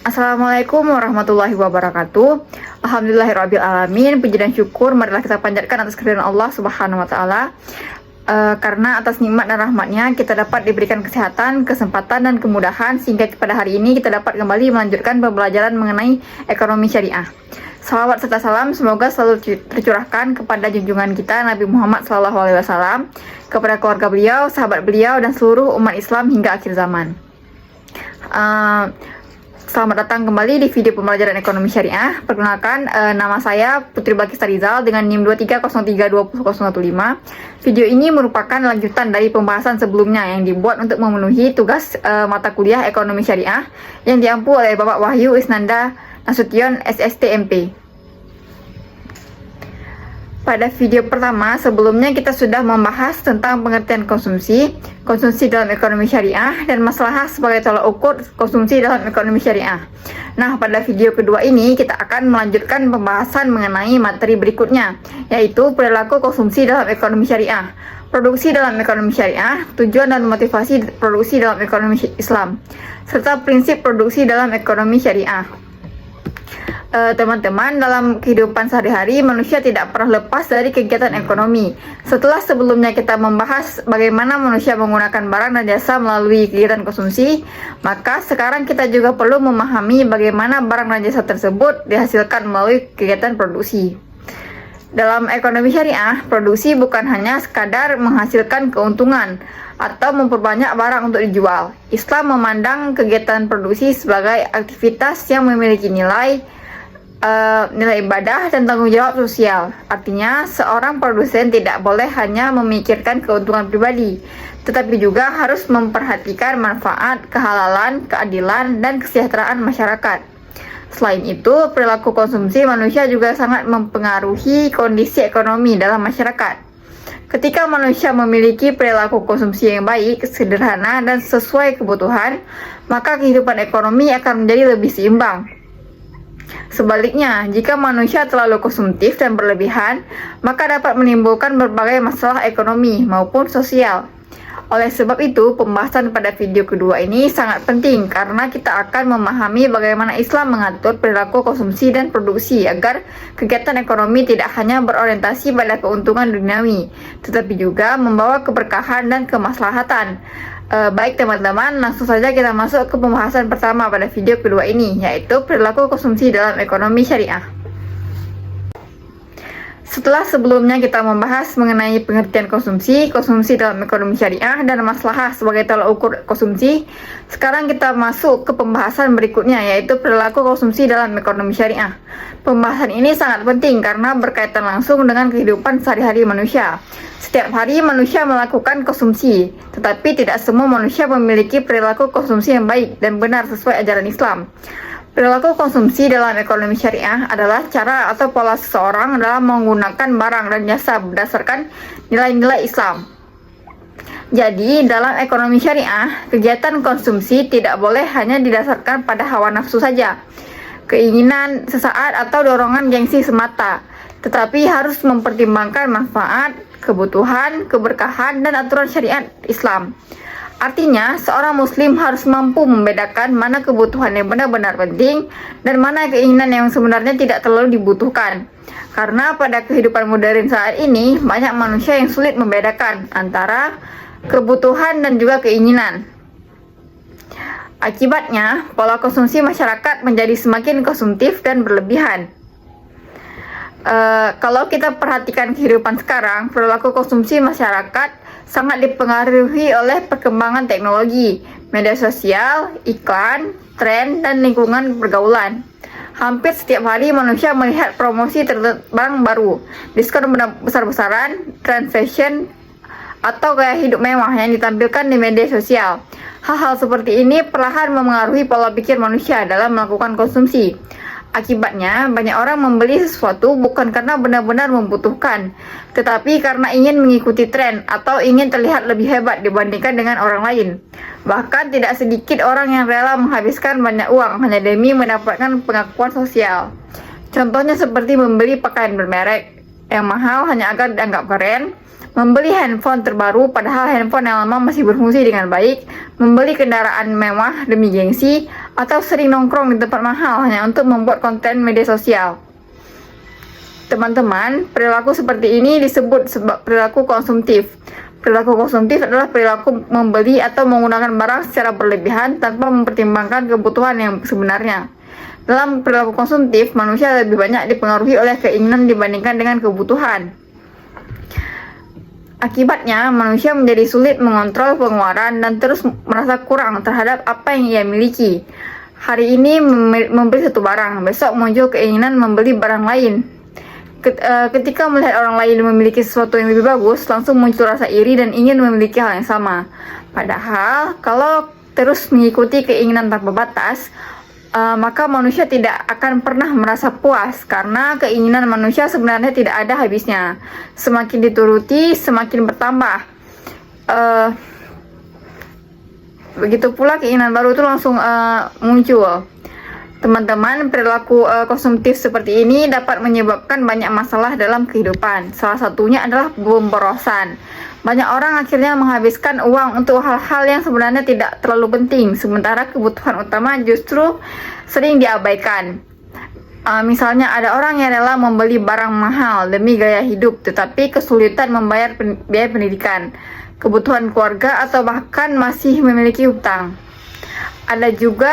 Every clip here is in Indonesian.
Assalamualaikum warahmatullahi wabarakatuh. Alhamdulillahirabbil alamin. Puji dan syukur marilah kita panjatkan atas kehadiran Allah Subhanahu wa taala. Karena atas nikmat dan rahmatnya kita dapat diberikan kesehatan, kesempatan dan kemudahan sehingga pada hari ini kita dapat kembali melanjutkan pembelajaran mengenai ekonomi syariah. Salawat serta salam semoga selalu tercurahkan kepada junjungan kita Nabi Muhammad SAW, kepada keluarga beliau, sahabat beliau dan seluruh umat Islam hingga akhir zaman. Selamat datang kembali di video pembelajaran ekonomi syariah. Perkenalkan, nama saya Putri Balkista Rizal dengan NIM 230320015. Video ini merupakan lanjutan dari pembahasan sebelumnya yang dibuat untuk memenuhi tugas mata kuliah ekonomi syariah yang diampu oleh Bapak Wahyu Isnanda Nasution SSTMP. Pada video pertama sebelumnya kita sudah membahas tentang pengertian konsumsi dalam ekonomi syariah dan masalah sebagai tolak ukur konsumsi dalam ekonomi syariah. Nah, pada video kedua ini kita akan melanjutkan pembahasan mengenai materi berikutnya, yaitu perilaku konsumsi dalam ekonomi syariah, produksi dalam ekonomi syariah, tujuan dan motivasi produksi dalam ekonomi Islam, serta prinsip produksi dalam ekonomi syariah. Teman-teman, dalam kehidupan sehari-hari manusia tidak pernah lepas dari kegiatan ekonomi. Setelah sebelumnya kita membahas bagaimana manusia menggunakan barang dan jasa melalui kegiatan konsumsi, maka sekarang kita juga perlu memahami bagaimana barang dan jasa tersebut dihasilkan melalui kegiatan produksi. Dalam ekonomi syariah, produksi bukan hanya sekadar menghasilkan keuntungan atau memperbanyak barang untuk dijual. Islam memandang kegiatan produksi sebagai aktivitas yang memiliki nilai ibadah dan tanggung jawab sosial. Artinya, seorang produsen tidak boleh hanya memikirkan keuntungan pribadi, tetapi juga harus memperhatikan manfaat, kehalalan, keadilan, dan kesejahteraan masyarakat. Selain itu, perilaku konsumsi manusia juga sangat mempengaruhi kondisi ekonomi dalam masyarakat. Ketika manusia memiliki perilaku konsumsi yang baik, sederhana, dan sesuai kebutuhan, maka kehidupan ekonomi akan menjadi lebih seimbang. Sebaliknya, jika manusia terlalu konsumtif dan berlebihan, maka dapat menimbulkan berbagai masalah ekonomi maupun sosial. Oleh sebab itu, pembahasan pada video kedua ini sangat penting karena kita akan memahami bagaimana Islam mengatur perilaku konsumsi dan produksi agar kegiatan ekonomi tidak hanya berorientasi pada keuntungan duniawi, tetapi juga membawa keberkahan dan kemaslahatan. Baik teman-teman, langsung saja kita masuk ke pembahasan pertama pada video kedua ini, yaitu perilaku konsumsi dalam ekonomi syariah. Setelah sebelumnya kita membahas mengenai pengertian konsumsi dalam ekonomi syariah dan masalah sebagai tolak ukur konsumsi, sekarang kita masuk ke pembahasan berikutnya, yaitu perilaku konsumsi dalam ekonomi syariah. Pembahasan ini sangat penting karena berkaitan langsung dengan kehidupan sehari-hari manusia. Setiap hari manusia melakukan konsumsi, tetapi tidak semua manusia memiliki perilaku konsumsi yang baik dan benar sesuai ajaran Islam. Perilaku konsumsi dalam ekonomi syariah adalah cara atau pola seseorang dalam menggunakan barang dan jasa berdasarkan nilai-nilai Islam. Jadi, dalam ekonomi syariah, kegiatan konsumsi tidak boleh hanya didasarkan pada hawa nafsu saja, keinginan sesaat atau dorongan gengsi semata, tetapi harus mempertimbangkan manfaat, kebutuhan, keberkahan, dan aturan syariat Islam. Artinya, seorang muslim harus mampu membedakan mana kebutuhan yang benar-benar penting dan mana keinginan yang sebenarnya tidak terlalu dibutuhkan. Karena pada kehidupan modern saat ini, banyak manusia yang sulit membedakan antara kebutuhan dan juga keinginan. Akibatnya, pola konsumsi masyarakat menjadi semakin konsumtif dan berlebihan. Kalau kita perhatikan kehidupan sekarang, perilaku konsumsi masyarakat sangat dipengaruhi oleh perkembangan teknologi, media sosial, iklan, tren, dan lingkungan pergaulan. Hampir setiap hari manusia melihat promosi barang baru, diskon besar-besaran, tren fashion, atau gaya hidup mewah yang ditampilkan di media sosial. Hal-hal seperti ini perlahan memengaruhi pola pikir manusia dalam melakukan konsumsi. Akibatnya, banyak orang membeli sesuatu bukan karena benar-benar membutuhkan, tetapi karena ingin mengikuti tren atau ingin terlihat lebih hebat dibandingkan dengan orang lain. Bahkan tidak sedikit orang yang rela menghabiskan banyak uang hanya demi mendapatkan pengakuan sosial. Contohnya seperti membeli pakaian bermerek yang mahal hanya agar dianggap keren, membeli handphone terbaru padahal handphone yang lama masih berfungsi dengan baik, membeli kendaraan mewah demi gengsi, atau sering nongkrong di tempat mahal hanya untuk membuat konten media sosial. Teman-teman, perilaku seperti ini disebut perilaku konsumtif. Perilaku konsumtif adalah perilaku membeli atau menggunakan barang secara berlebihan tanpa mempertimbangkan kebutuhan yang sebenarnya. Dalam perilaku konsumtif, manusia lebih banyak dipengaruhi oleh keinginan dibandingkan dengan kebutuhan. Akibatnya, manusia menjadi sulit mengontrol pengeluaran dan terus merasa kurang terhadap apa yang ia miliki. Hari ini membeli satu barang, besok muncul keinginan membeli barang lain. Ketika melihat orang lain memiliki sesuatu yang lebih bagus, langsung muncul rasa iri dan ingin memiliki hal yang sama. Padahal, kalau terus mengikuti keinginan tanpa batas, maka manusia tidak akan pernah merasa puas karena keinginan manusia sebenarnya tidak ada habisnya. Semakin dituruti, semakin bertambah. Begitu pula keinginan baru itu langsung muncul. Teman-teman, perilaku konsumtif seperti ini dapat menyebabkan banyak masalah dalam kehidupan. Salah satunya adalah pemborosan. Banyak orang akhirnya menghabiskan uang untuk hal-hal yang sebenarnya tidak terlalu penting, sementara kebutuhan utama justru sering diabaikan. Misalnya ada orang yang rela membeli barang mahal demi gaya hidup, tetapi kesulitan membayar biaya pendidikan, kebutuhan keluarga, atau bahkan masih memiliki hutang. Ada juga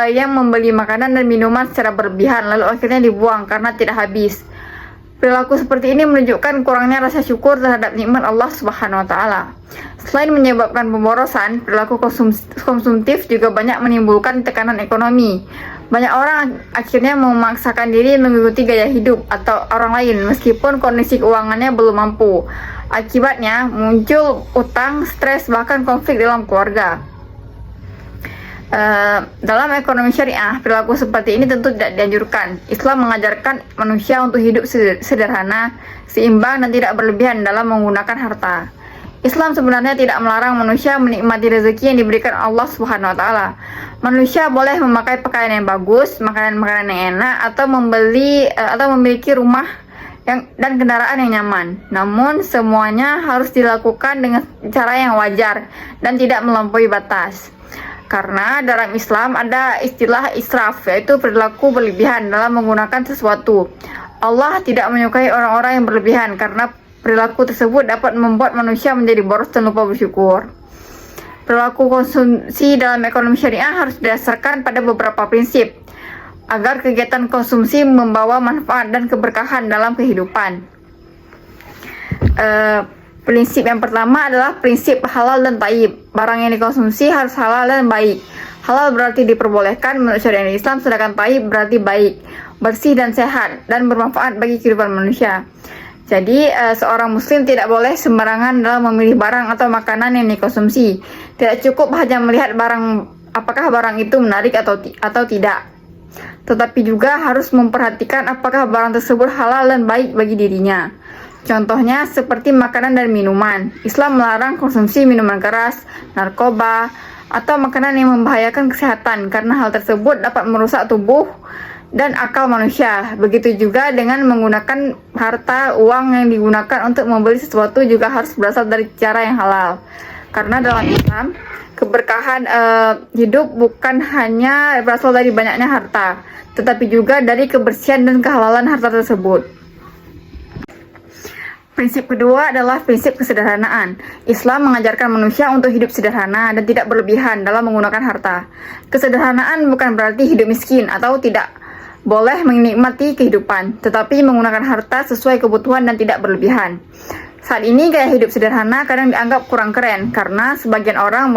yang membeli makanan dan minuman secara berlebihan lalu akhirnya dibuang karena tidak habis. Perilaku seperti ini menunjukkan kurangnya rasa syukur terhadap nikmat Allah Subhanahu wa taala. Selain menyebabkan pemborosan, perilaku konsumtif juga banyak menimbulkan tekanan ekonomi. Banyak orang akhirnya memaksakan diri mengikuti gaya hidup atau orang lain meskipun kondisi keuangannya belum mampu. Akibatnya muncul utang, stres, bahkan konflik dalam keluarga. Dalam ekonomi syariah, perilaku seperti ini tentu tidak dianjurkan. Islam mengajarkan manusia untuk hidup sederhana, seimbang, dan tidak berlebihan dalam menggunakan harta. Islam sebenarnya tidak melarang manusia menikmati rezeki yang diberikan Allah Subhanahu wa taala. Manusia boleh memakai pakaian yang bagus, makanan-makanan yang enak, atau memiliki rumah dan kendaraan yang nyaman. Namun semuanya harus dilakukan dengan cara yang wajar dan tidak melampaui batas. Karena dalam Islam ada istilah israf, yaitu perilaku berlebihan dalam menggunakan sesuatu. Allah tidak menyukai orang-orang yang berlebihan karena perilaku tersebut dapat membuat manusia menjadi boros dan lupa bersyukur. Perilaku konsumsi dalam ekonomi syariah harus didasarkan pada beberapa prinsip agar kegiatan konsumsi membawa manfaat dan keberkahan dalam kehidupan. Prinsip yang pertama adalah prinsip halal dan thayyib. Barang yang dikonsumsi harus halal dan baik. Halal berarti diperbolehkan menurut syariat Islam, sedangkan thayyib berarti baik, bersih dan sehat, dan bermanfaat bagi kehidupan manusia. Jadi, seorang muslim tidak boleh sembarangan dalam memilih barang atau makanan yang dikonsumsi. Tidak cukup hanya melihat apakah barang itu menarik atau tidak. Tetapi juga harus memperhatikan apakah barang tersebut halal dan baik bagi dirinya. Contohnya seperti makanan dan minuman. Islam melarang konsumsi minuman keras, narkoba, atau makanan yang membahayakan kesehatan karena hal tersebut dapat merusak tubuh dan akal manusia. Begitu juga dengan menggunakan harta, uang yang digunakan untuk membeli sesuatu juga harus berasal dari cara yang halal. Karena dalam Islam, keberkahan hidup bukan hanya berasal dari banyaknya harta, tetapi juga dari kebersihan dan kehalalan harta tersebut. Prinsip kedua adalah prinsip kesederhanaan. Islam mengajarkan manusia untuk hidup sederhana dan tidak berlebihan dalam menggunakan harta. Kesederhanaan bukan berarti hidup miskin atau tidak boleh menikmati kehidupan, tetapi menggunakan harta sesuai kebutuhan dan tidak berlebihan. Saat ini gaya hidup sederhana kadang dianggap kurang keren karena sebagian orang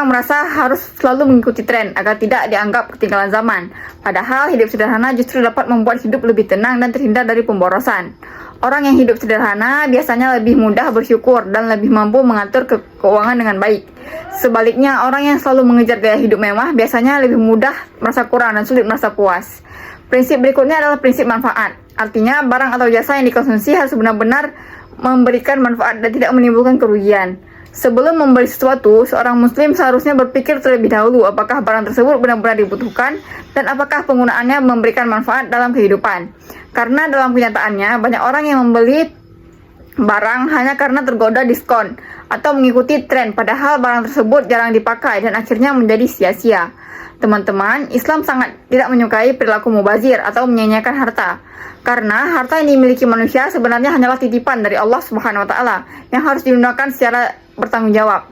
merasa harus selalu mengikuti tren agar tidak dianggap ketinggalan zaman. Padahal hidup sederhana justru dapat membuat hidup lebih tenang dan terhindar dari pemborosan. Orang yang hidup sederhana biasanya lebih mudah bersyukur dan lebih mampu mengatur keuangan dengan baik. Sebaliknya, orang yang selalu mengejar gaya hidup mewah biasanya lebih mudah merasa kurang dan sulit merasa puas. Prinsip berikutnya adalah prinsip manfaat. Artinya, barang atau jasa yang dikonsumsi harus benar-benar memberikan manfaat dan tidak menimbulkan kerugian. Sebelum membeli sesuatu, seorang muslim seharusnya berpikir terlebih dahulu apakah barang tersebut benar-benar dibutuhkan dan apakah penggunaannya memberikan manfaat dalam kehidupan. Karena dalam kenyataannya, banyak orang yang membeli barang hanya karena tergoda diskon atau mengikuti tren, padahal barang tersebut jarang dipakai dan akhirnya menjadi sia-sia. Teman-teman, Islam sangat tidak menyukai perilaku mubazir atau menyia-nyiakan harta. Karena harta yang dimiliki manusia sebenarnya hanyalah titipan dari Allah Subhanahu wa taala yang harus digunakan secara bertanggung jawab.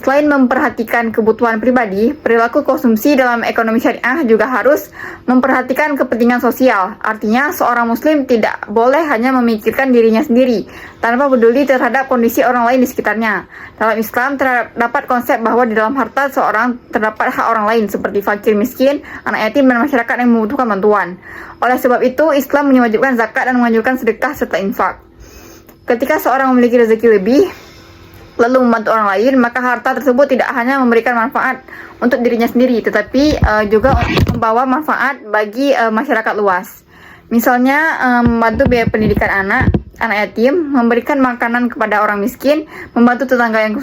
Selain memperhatikan kebutuhan pribadi, perilaku konsumsi dalam ekonomi syariah juga harus memperhatikan kepentingan sosial. Artinya, seorang muslim tidak boleh hanya memikirkan dirinya sendiri, tanpa peduli terhadap kondisi orang lain di sekitarnya. Dalam Islam, terdapat konsep bahwa di dalam harta seorang terdapat hak orang lain, seperti fakir miskin, anak yatim, dan masyarakat yang membutuhkan bantuan. Oleh sebab itu, Islam mewajibkan zakat dan menganjurkan sedekah serta infak. Ketika seorang memiliki rezeki lebih, lalu membantu orang lain, maka harta tersebut tidak hanya memberikan manfaat untuk dirinya sendiri, tetapi juga membawa manfaat bagi masyarakat luas. Misalnya, membantu biaya pendidikan anak yatim, memberikan makanan kepada orang miskin, membantu tetangga yang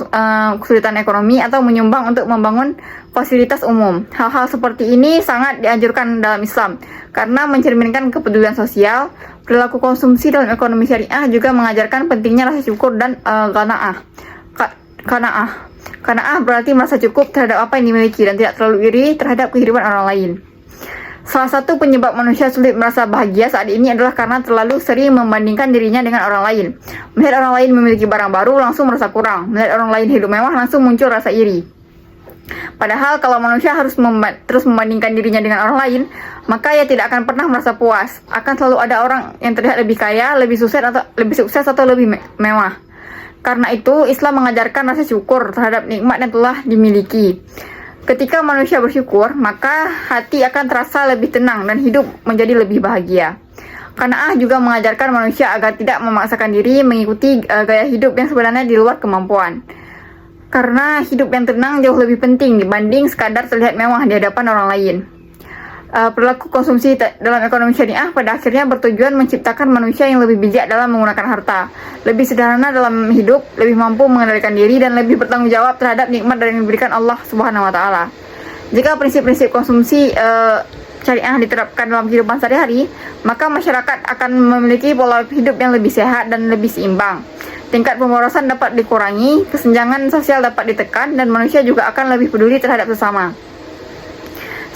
kesulitan ekonomi, atau menyumbang untuk membangun fasilitas umum. Hal-hal seperti ini sangat dianjurkan dalam Islam, karena mencerminkan kepedulian sosial. Perilaku konsumsi dalam ekonomi syariah juga mengajarkan pentingnya rasa syukur dan Qanaah berarti merasa cukup terhadap apa yang dimiliki dan tidak terlalu iri terhadap kehidupan orang lain. Salah satu penyebab manusia sulit merasa bahagia saat ini adalah karena terlalu sering membandingkan dirinya dengan orang lain. Melihat orang lain memiliki barang baru, langsung merasa kurang. Melihat orang lain hidup mewah, langsung muncul rasa iri. Padahal kalau manusia harus terus membandingkan dirinya dengan orang lain, maka ia tidak akan pernah merasa puas. Akan selalu ada orang yang terlihat lebih kaya, lebih sukses atau lebih mewah. Karena itu, Islam mengajarkan rasa syukur terhadap nikmat yang telah dimiliki. Ketika manusia bersyukur, maka hati akan terasa lebih tenang dan hidup menjadi lebih bahagia. Qanaah juga mengajarkan manusia agar tidak memaksakan diri mengikuti gaya hidup yang sebenarnya di luar kemampuan. Karena hidup yang tenang jauh lebih penting dibanding sekadar terlihat mewah di hadapan orang lain. Perilaku konsumsi dalam ekonomi syariah pada akhirnya bertujuan menciptakan manusia yang lebih bijak dalam menggunakan harta, lebih sederhana dalam hidup, lebih mampu mengendalikan diri, dan lebih bertanggung jawab terhadap nikmat yang diberikan Allah Subhanahu wa taala. Jika prinsip-prinsip konsumsi syariah diterapkan dalam kehidupan sehari-hari, maka masyarakat akan memiliki pola hidup yang lebih sehat dan lebih seimbang. Tingkat pemborosan dapat dikurangi, kesenjangan sosial dapat ditekan, dan manusia juga akan lebih peduli terhadap sesama.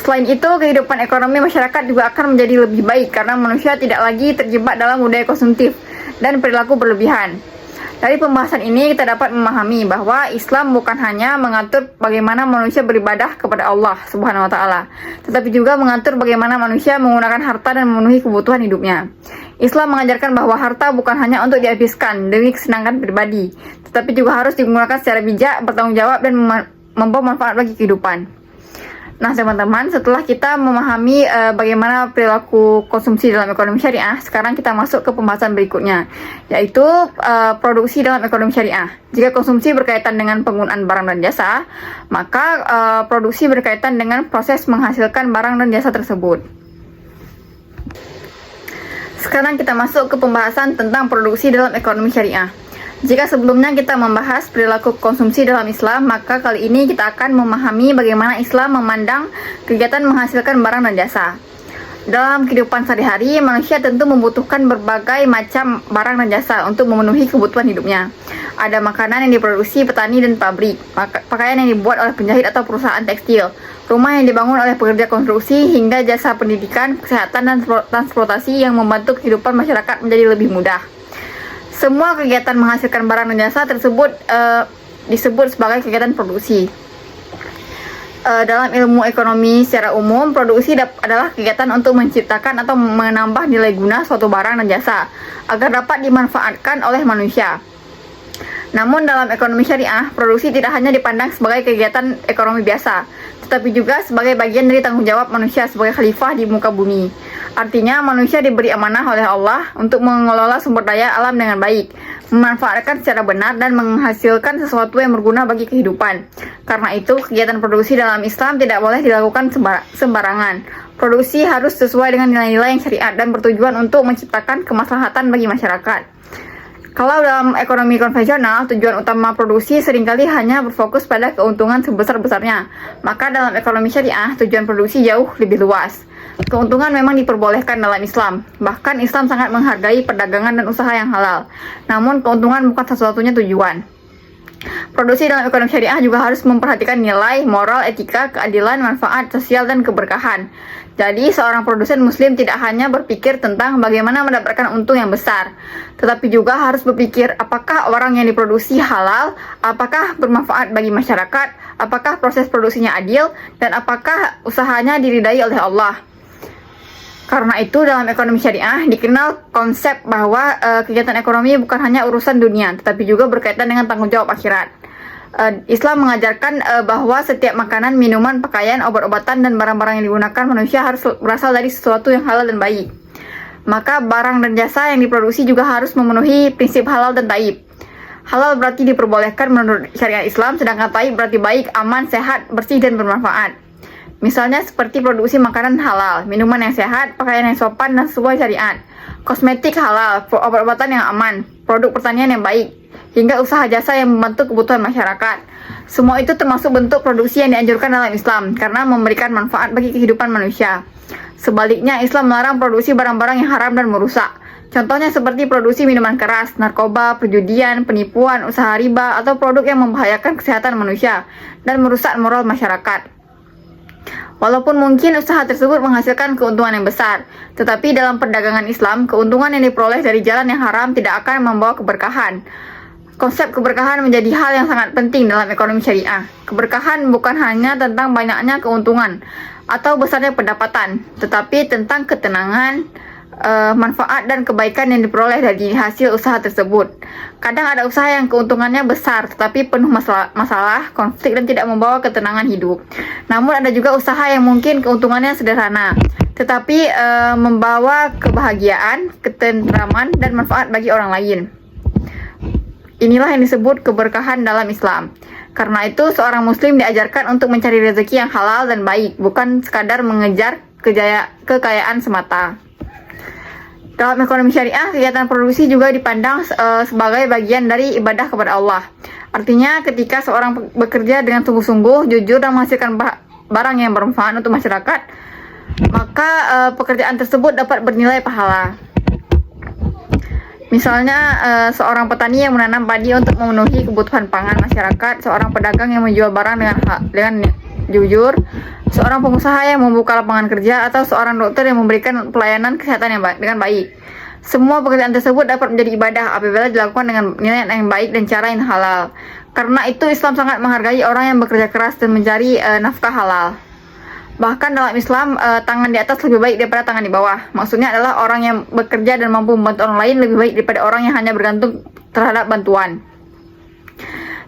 Selain itu, kehidupan ekonomi masyarakat juga akan menjadi lebih baik karena manusia tidak lagi terjebak dalam budaya konsumtif dan perilaku berlebihan. Dari pembahasan ini kita dapat memahami bahwa Islam bukan hanya mengatur bagaimana manusia beribadah kepada Allah Subhanahu wa taala, tetapi juga mengatur bagaimana manusia menggunakan harta dan memenuhi kebutuhan hidupnya. Islam mengajarkan bahwa harta bukan hanya untuk dihabiskan demi kesenangan pribadi, tetapi juga harus digunakan secara bijak, bertanggung jawab, dan membawa manfaat bagi kehidupan. Nah teman-teman, setelah kita memahami bagaimana perilaku konsumsi dalam ekonomi syariah, sekarang kita masuk ke pembahasan berikutnya, yaitu produksi dalam ekonomi syariah. Jika konsumsi berkaitan dengan penggunaan barang dan jasa, maka produksi berkaitan dengan proses menghasilkan barang dan jasa tersebut. Sekarang kita masuk ke pembahasan tentang produksi dalam ekonomi syariah. Jika sebelumnya kita membahas perilaku konsumsi dalam Islam, maka kali ini kita akan memahami bagaimana Islam memandang kegiatan menghasilkan barang dan jasa. Dalam kehidupan sehari-hari, manusia tentu membutuhkan berbagai macam barang dan jasa untuk memenuhi kebutuhan hidupnya. Ada makanan yang diproduksi petani dan pabrik, pakaian yang dibuat oleh penjahit atau perusahaan tekstil, rumah yang dibangun oleh pekerja konstruksi, hingga jasa pendidikan, kesehatan, dan transportasi yang membantu kehidupan masyarakat menjadi lebih mudah. Semua kegiatan menghasilkan barang dan jasa tersebut disebut sebagai kegiatan produksi. Dalam ilmu ekonomi secara umum, produksi adalah kegiatan untuk menciptakan atau menambah nilai guna suatu barang dan jasa agar dapat dimanfaatkan oleh manusia. Namun dalam ekonomi syariah, produksi tidak hanya dipandang sebagai kegiatan ekonomi biasa, tetapi juga sebagai bagian dari tanggung jawab manusia sebagai khalifah di muka bumi. Artinya, manusia diberi amanah oleh Allah untuk mengelola sumber daya alam dengan baik, memanfaatkan secara benar, dan menghasilkan sesuatu yang berguna bagi kehidupan. Karena itu, kegiatan produksi dalam Islam tidak boleh dilakukan sembarangan. Produksi harus sesuai dengan nilai-nilai yang syariat dan bertujuan untuk menciptakan kemaslahatan bagi masyarakat. Kalau dalam ekonomi konvensional, tujuan utama produksi seringkali hanya berfokus pada keuntungan sebesar-besarnya. Maka dalam ekonomi syariah, tujuan produksi jauh lebih luas. Keuntungan memang diperbolehkan dalam Islam. Bahkan Islam sangat menghargai perdagangan dan usaha yang halal. Namun keuntungan bukan satu-satunya tujuan. Produksi dalam ekonomi syariah juga harus memperhatikan nilai, moral, etika, keadilan, manfaat, sosial, dan keberkahan. Jadi, seorang produsen muslim tidak hanya berpikir tentang bagaimana mendapatkan untung yang besar, tetapi juga harus berpikir apakah orang yang diproduksi halal, apakah bermanfaat bagi masyarakat, apakah proses produksinya adil, dan apakah usahanya diridai oleh Allah. Karena itu dalam ekonomi syariah dikenal konsep bahwa kegiatan ekonomi bukan hanya urusan dunia, tetapi juga berkaitan dengan tanggung jawab akhirat. Islam mengajarkan bahwa setiap makanan, minuman, pakaian, obat-obatan, dan barang-barang yang digunakan manusia harus berasal dari sesuatu yang halal dan baik. Maka barang dan jasa yang diproduksi juga harus memenuhi prinsip halal dan taib. Halal berarti diperbolehkan menurut syariat Islam, sedangkan taib berarti baik, aman, sehat, bersih, dan bermanfaat. Misalnya seperti produksi makanan halal, minuman yang sehat, pakaian yang sopan dan sesuai syariat, kosmetik halal, obat-obatan yang aman, produk pertanian yang baik, hingga usaha jasa yang membantu kebutuhan masyarakat. Semua itu termasuk bentuk produksi yang dianjurkan dalam Islam karena memberikan manfaat bagi kehidupan manusia. Sebaliknya, Islam melarang produksi barang-barang yang haram dan merusak. Contohnya seperti produksi minuman keras, narkoba, perjudian, penipuan, usaha riba, atau produk yang membahayakan kesehatan manusia dan merusak moral masyarakat. Walaupun mungkin usaha tersebut menghasilkan keuntungan yang besar, tetapi dalam perdagangan Islam, keuntungan yang diperoleh dari jalan yang haram tidak akan membawa keberkahan. Konsep keberkahan menjadi hal yang sangat penting dalam ekonomi syariah. Keberkahan bukan hanya tentang banyaknya keuntungan atau besarnya pendapatan, tetapi tentang ketenangan, manfaat dan kebaikan yang diperoleh dari hasil usaha tersebut. Kadang ada usaha yang keuntungannya besar tetapi penuh masalah, konflik, dan tidak membawa ketenangan hidup. Namun ada juga usaha yang mungkin keuntungannya sederhana tetapi membawa kebahagiaan, ketentraman, dan manfaat bagi orang lain. Inilah yang disebut keberkahan dalam Islam. Karena itu seorang muslim diajarkan untuk mencari rezeki yang halal dan baik, bukan sekadar mengejar kekayaan semata. Dalam ekonomi syariah, kegiatan produksi juga dipandang sebagai bagian dari ibadah kepada Allah. Artinya, ketika seorang bekerja dengan sungguh-sungguh, jujur, dan menghasilkan barang yang bermanfaat untuk masyarakat, maka pekerjaan tersebut dapat bernilai pahala. Misalnya, seorang petani yang menanam padi untuk memenuhi kebutuhan pangan masyarakat, seorang pedagang yang menjual barang dengan jujur, seorang pengusaha yang membuka lapangan kerja, atau seorang dokter yang memberikan pelayanan kesehatan dengan baik. Semua pekerjaan tersebut dapat menjadi ibadah apabila dilakukan dengan nilai yang baik dan cara yang halal. Karena itu Islam sangat menghargai orang yang bekerja keras dan mencari nafkah halal. Bahkan dalam Islam, tangan di atas lebih baik daripada tangan di bawah. Maksudnya adalah orang yang bekerja dan mampu membantu orang lain lebih baik daripada orang yang hanya bergantung terhadap bantuan.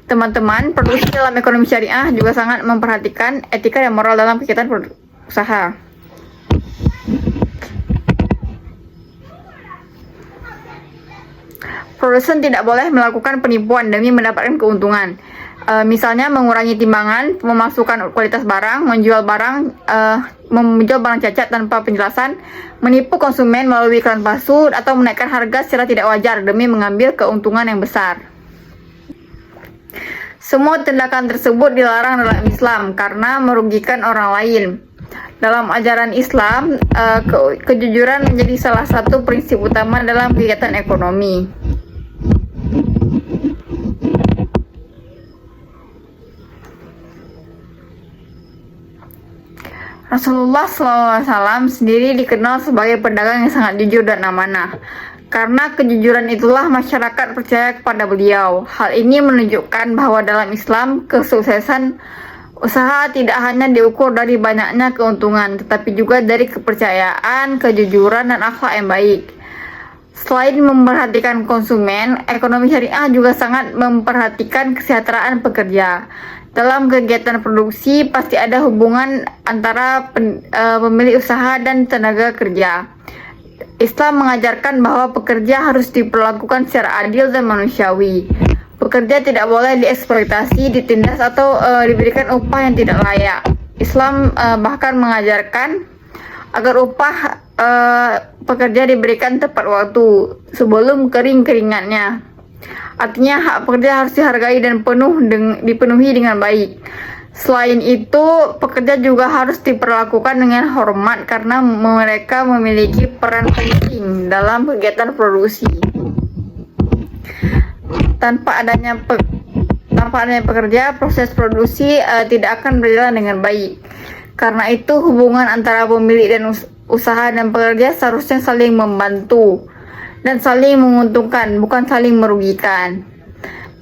Teman-teman, produksi dalam ekonomi syariah juga sangat memperhatikan etika dan moral dalam kegiatan usaha. Produsen tidak boleh melakukan penipuan demi mendapatkan keuntungan. Misalnya mengurangi timbangan, memasukkan kualitas barang, menjual barang cacat tanpa penjelasan, menipu konsumen melalui iklan palsu, atau menaikkan harga secara tidak wajar demi mengambil keuntungan yang besar. Semua tindakan tersebut dilarang dalam Islam karena merugikan orang lain. Dalam ajaran Islam, kejujuran menjadi salah satu prinsip utama dalam kegiatan ekonomi. Rasulullah SAW sendiri dikenal sebagai pedagang yang sangat jujur dan amanah. Karena kejujuran itulah masyarakat percaya kepada beliau. Hal ini menunjukkan bahwa dalam Islam, kesuksesan usaha tidak hanya diukur dari banyaknya keuntungan, tetapi juga dari kepercayaan, kejujuran, dan akhlak yang baik. Selain memperhatikan konsumen, ekonomi syariah juga sangat memperhatikan kesejahteraan pekerja. Dalam kegiatan produksi, pasti ada hubungan antara pemilik usaha dan tenaga kerja. Islam mengajarkan bahwa pekerja harus diperlakukan secara adil dan manusiawi. Pekerja tidak boleh dieksploitasi, ditindas, atau diberikan upah yang tidak layak. Islam bahkan mengajarkan agar upah pekerja diberikan tepat waktu sebelum kering keringatnya. Artinya hak pekerja harus dihargai dan dipenuhi dengan baik. Selain itu, pekerja juga harus diperlakukan dengan hormat karena mereka memiliki peran penting dalam kegiatan produksi. Tanpa adanya tanpa adanya pekerja, proses produksi tidak akan berjalan dengan baik. Karena itu hubungan antara pemilik dan usaha dan pekerja seharusnya saling membantu dan saling menguntungkan, bukan saling merugikan.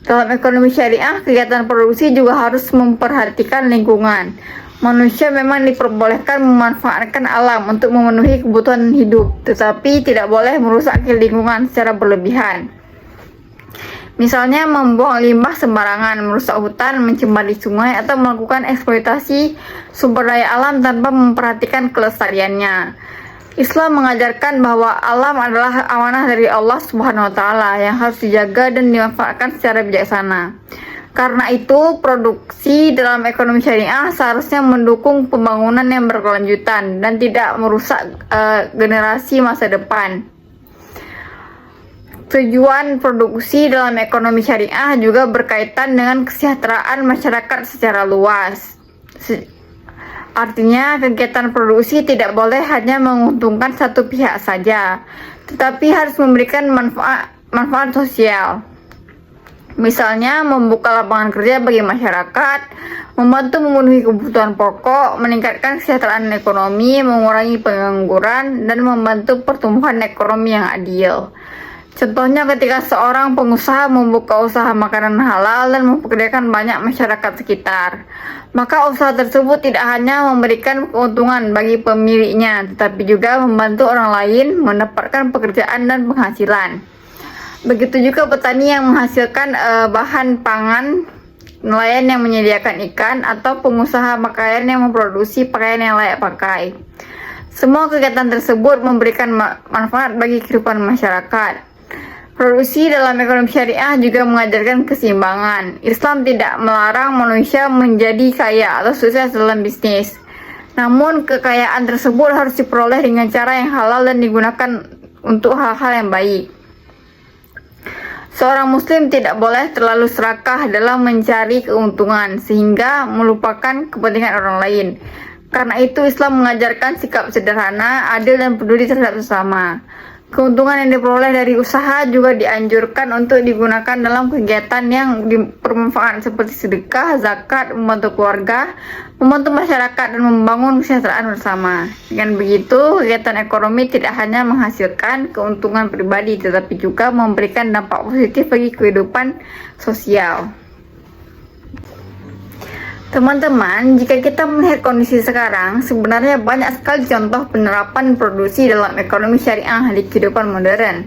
Dalam ekonomi syariah, kegiatan produksi juga harus memperhatikan lingkungan. Manusia memang diperbolehkan memanfaatkan alam untuk memenuhi kebutuhan hidup, tetapi tidak boleh merusak lingkungan secara berlebihan. Misalnya membuang limbah sembarangan, merusak hutan, mencemari sungai, atau melakukan eksploitasi sumber daya alam tanpa memperhatikan kelestariannya. Islam mengajarkan bahwa alam adalah amanah dari Allah Subhanahu wa taala yang harus dijaga dan dimanfaatkan secara bijaksana. Karena itu, produksi dalam ekonomi syariah seharusnya mendukung pembangunan yang berkelanjutan dan tidak merusak generasi masa depan. Tujuan produksi dalam ekonomi syariah juga berkaitan dengan kesejahteraan masyarakat secara luas. Artinya, kegiatan produksi tidak boleh hanya menguntungkan satu pihak saja, tetapi harus memberikan manfaat sosial. Misalnya, membuka lapangan kerja bagi masyarakat, membantu memenuhi kebutuhan pokok, meningkatkan kesejahteraan ekonomi, mengurangi pengangguran, dan membantu pertumbuhan ekonomi yang adil. Contohnya ketika seorang pengusaha membuka usaha makanan halal dan mempekerjakan banyak masyarakat sekitar, maka usaha tersebut tidak hanya memberikan keuntungan bagi pemiliknya, tetapi juga membantu orang lain mendapatkan pekerjaan dan penghasilan. Begitu juga petani yang menghasilkan bahan pangan, nelayan yang menyediakan ikan, atau pengusaha pakaian yang memproduksi pakaian yang layak pakai. Semua kegiatan tersebut memberikan manfaat bagi kehidupan masyarakat. Produksi dalam ekonomi syariah juga mengajarkan keseimbangan. Islam tidak melarang manusia menjadi kaya atau sukses dalam bisnis. Namun, kekayaan tersebut harus diperoleh dengan cara yang halal dan digunakan untuk hal-hal yang baik. Seorang muslim tidak boleh terlalu serakah dalam mencari keuntungan sehingga melupakan kepentingan orang lain. Karena itu, Islam mengajarkan sikap sederhana, adil, dan peduli terhadap sesama. Keuntungan yang diperoleh dari usaha juga dianjurkan untuk digunakan dalam kegiatan yang bermanfaat seperti sedekah, zakat, membantu keluarga, membantu masyarakat, dan membangun kesejahteraan bersama. Dengan begitu, kegiatan ekonomi tidak hanya menghasilkan keuntungan pribadi, tetapi juga memberikan dampak positif bagi kehidupan sosial. Teman-teman, jika kita melihat kondisi sekarang, sebenarnya banyak sekali contoh penerapan produksi dalam ekonomi syariah di kehidupan modern.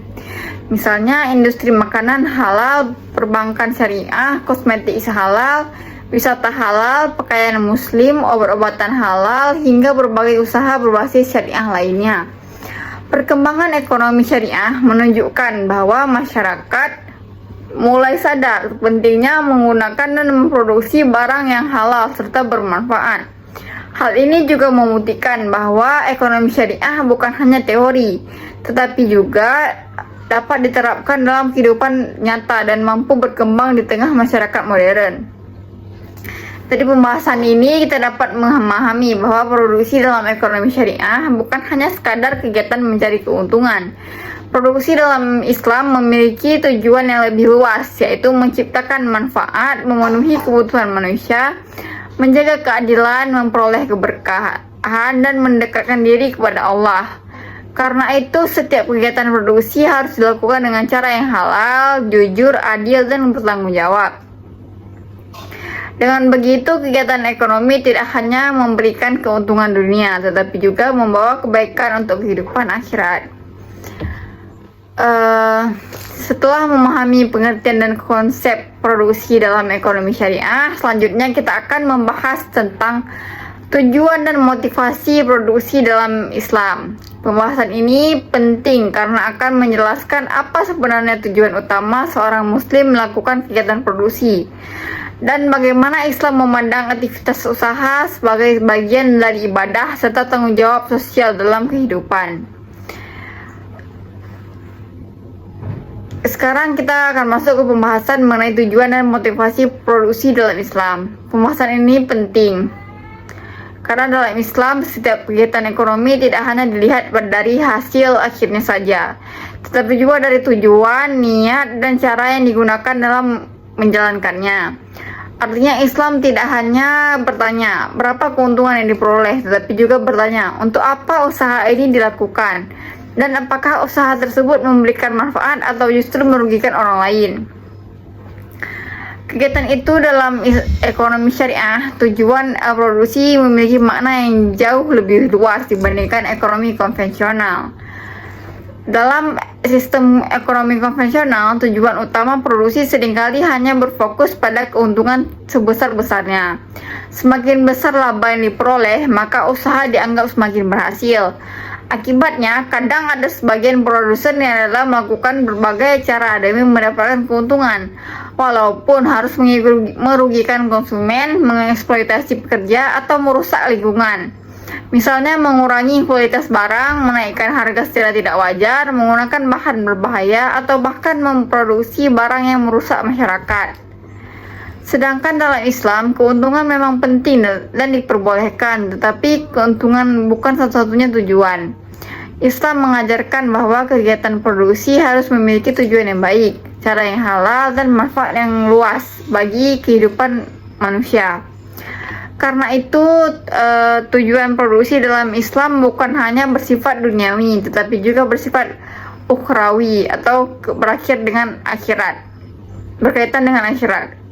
Misalnya, industri makanan halal, perbankan syariah, kosmetik halal, wisata halal, pakaian muslim, obat-obatan halal, hingga berbagai usaha berbasis syariah lainnya. Perkembangan ekonomi syariah menunjukkan bahwa masyarakat mulai sadar pentingnya menggunakan dan memproduksi barang yang halal serta bermanfaat. Hal ini juga membuktikan bahwa ekonomi syariah bukan hanya teori, tetapi juga dapat diterapkan dalam kehidupan nyata dan mampu berkembang di tengah masyarakat modern. Dari pembahasan ini kita dapat memahami bahwa produksi dalam ekonomi syariah bukan hanya sekadar kegiatan mencari keuntungan. Produksi dalam Islam memiliki tujuan yang lebih luas, yaitu menciptakan manfaat, memenuhi kebutuhan manusia, menjaga keadilan, memperoleh keberkahan, dan mendekatkan diri kepada Allah. Karena itu, setiap kegiatan produksi harus dilakukan dengan cara yang halal, jujur, adil, dan bertanggung jawab. Dengan begitu, kegiatan ekonomi tidak hanya memberikan keuntungan dunia, tetapi juga membawa kebaikan untuk kehidupan akhirat. Setelah memahami pengertian dan konsep produksi dalam ekonomi syariah, selanjutnya kita akan membahas tentang tujuan dan motivasi produksi dalam Islam. Pembahasan ini penting karena akan menjelaskan apa sebenarnya tujuan utama seorang muslim melakukan kegiatan produksi dan bagaimana Islam memandang aktivitas usaha sebagai bagian dari ibadah serta tanggung jawab sosial dalam kehidupan. Sekarang kita akan masuk ke pembahasan mengenai tujuan dan motivasi produksi dalam Islam. Pembahasan ini penting karena dalam Islam setiap kegiatan ekonomi tidak hanya dilihat dari hasil akhirnya saja, tetapi juga dari tujuan, niat, dan cara yang digunakan dalam menjalankannya. Artinya Islam tidak hanya bertanya berapa keuntungan yang diperoleh, tetapi juga bertanya untuk apa usaha ini dilakukan dan apakah usaha tersebut memberikan manfaat atau justru merugikan orang lain. Kegiatan itu dalam ekonomi syariah, tujuan produksi memiliki makna yang jauh lebih luas dibandingkan ekonomi konvensional. Dalam sistem ekonomi konvensional, tujuan utama produksi seringkali hanya berfokus pada keuntungan sebesar-besarnya. Semakin besar laba yang diperoleh, maka usaha dianggap semakin berhasil. Akibatnya, kadang ada sebagian produsen yang adalah melakukan berbagai cara demi mendapatkan keuntungan, walaupun harus merugikan konsumen, mengeksploitasi pekerja, atau merusak lingkungan. Misalnya mengurangi kualitas barang, menaikkan harga secara tidak wajar, menggunakan bahan berbahaya, atau bahkan memproduksi barang yang merusak masyarakat. Sedangkan dalam Islam, keuntungan memang penting dan diperbolehkan, tetapi keuntungan bukan satu-satunya tujuan. Islam mengajarkan bahwa kegiatan produksi harus memiliki tujuan yang baik, cara yang halal, dan manfaat yang luas bagi kehidupan manusia. Karena itu, tujuan produksi dalam Islam bukan hanya bersifat duniawi, tetapi juga bersifat ukhrawi atau berkaitan dengan akhirat.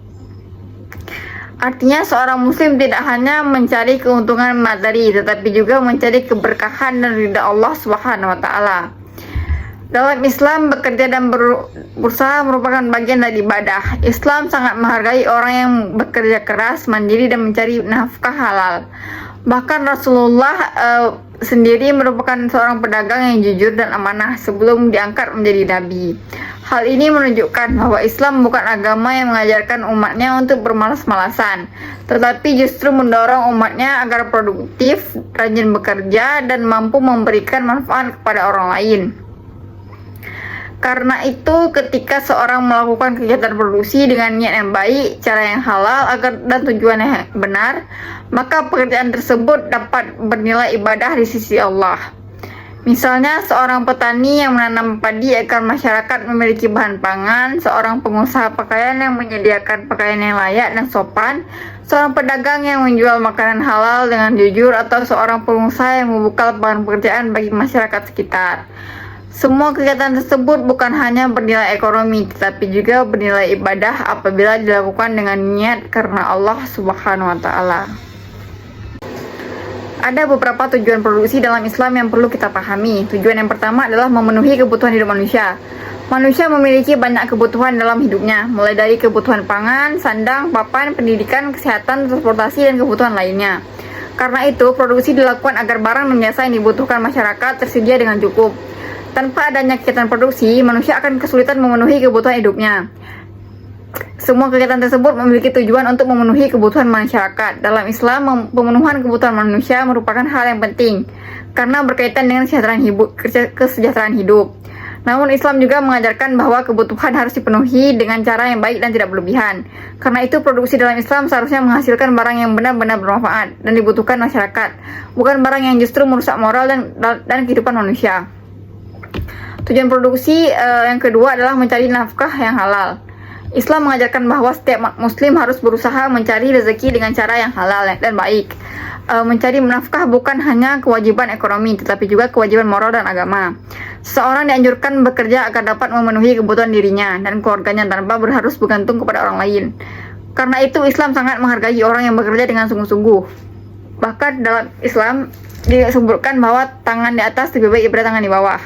Artinya seorang muslim tidak hanya mencari keuntungan materi, tetapi juga mencari keberkahan dan ridha Allah Subhanahu wa taala. Dalam Islam, bekerja dan berusaha merupakan bagian dari ibadah. Islam sangat menghargai orang yang bekerja keras, mandiri, dan mencari nafkah halal. Bahkan Rasulullah sendiri merupakan seorang pedagang yang jujur dan amanah sebelum diangkat menjadi nabi. Hal ini menunjukkan bahwa Islam bukan agama yang mengajarkan umatnya untuk bermalas-malasan, tetapi justru mendorong umatnya agar produktif, rajin bekerja, dan mampu memberikan manfaat kepada orang lain. Karena itu, ketika seorang melakukan kegiatan produksi dengan niat yang baik, cara yang halal, dan tujuan yang benar, maka pekerjaan tersebut dapat bernilai ibadah di sisi Allah. Misalnya, seorang petani yang menanam padi agar masyarakat memiliki bahan pangan, seorang pengusaha pakaian yang menyediakan pakaian yang layak dan sopan, seorang pedagang yang menjual makanan halal dengan jujur, atau seorang pengusaha yang membuka lapangan pekerjaan bagi masyarakat sekitar. Semua kegiatan tersebut bukan hanya bernilai ekonomi, tetapi juga bernilai ibadah apabila dilakukan dengan niat karena Allah Subhanahu wa taala. Ada beberapa tujuan produksi dalam Islam yang perlu kita pahami. Tujuan yang pertama adalah memenuhi kebutuhan hidup manusia. Manusia memiliki banyak kebutuhan dalam hidupnya, mulai dari kebutuhan pangan, sandang, papan, pendidikan, kesehatan, transportasi, dan kebutuhan lainnya. Karena itu, produksi dilakukan agar barang dan jasa yang dibutuhkan masyarakat tersedia dengan cukup. Tanpa adanya kegiatan produksi, manusia akan kesulitan memenuhi kebutuhan hidupnya. Semua kegiatan tersebut memiliki tujuan untuk memenuhi kebutuhan masyarakat. Dalam Islam, pemenuhan kebutuhan manusia merupakan hal yang penting karena berkaitan dengan kesejahteraan hidup. Namun Islam juga mengajarkan bahwa kebutuhan harus dipenuhi dengan cara yang baik dan tidak berlebihan. Karena itu, produksi dalam Islam seharusnya menghasilkan barang yang benar-benar bermanfaat dan dibutuhkan masyarakat, bukan barang yang justru merusak moral dan kehidupan manusia. Tujuan produksi yang kedua adalah mencari nafkah yang halal. Islam mengajarkan bahwa setiap muslim harus berusaha mencari rezeki dengan cara yang halal dan baik. Mencari nafkah bukan hanya kewajiban ekonomi, tetapi juga kewajiban moral dan agama. Seseorang dianjurkan bekerja agar dapat memenuhi kebutuhan dirinya dan keluarganya tanpa harus bergantung kepada orang lain. Karena itu, Islam sangat menghargai orang yang bekerja dengan sungguh-sungguh. Bahkan dalam Islam disebutkan bahwa tangan di atas lebih baik daripada tangan di bawah.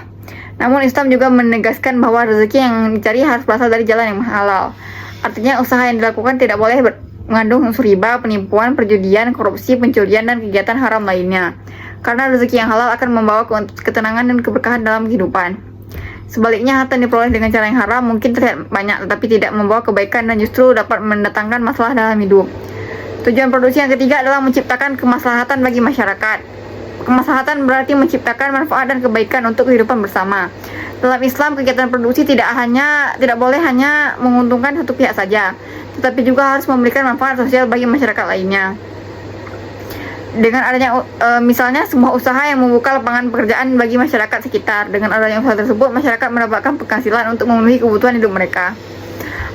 Namun Islam juga menegaskan bahwa rezeki yang dicari harus berasal dari jalan yang halal. Artinya usaha yang dilakukan tidak boleh mengandung unsur riba, penipuan, perjudian, korupsi, pencurian, dan kegiatan haram lainnya. Karena rezeki yang halal akan membawa ketenangan dan keberkahan dalam kehidupan. Sebaliknya, harta yang diperoleh dengan cara yang haram mungkin terlihat banyak, tetapi tidak membawa kebaikan dan justru dapat mendatangkan masalah dalam hidup. Tujuan produksi yang ketiga adalah menciptakan kemaslahatan bagi masyarakat. Kemaslahatan berarti menciptakan manfaat dan kebaikan untuk kehidupan bersama. Dalam Islam, kegiatan produksi tidak boleh hanya menguntungkan satu pihak saja, tetapi juga harus memberikan manfaat sosial bagi masyarakat lainnya. Dengan adanya misalnya sebuah usaha yang membuka lapangan pekerjaan bagi masyarakat sekitar. Dengan adanya usaha tersebut, masyarakat mendapatkan penghasilan untuk memenuhi kebutuhan hidup mereka.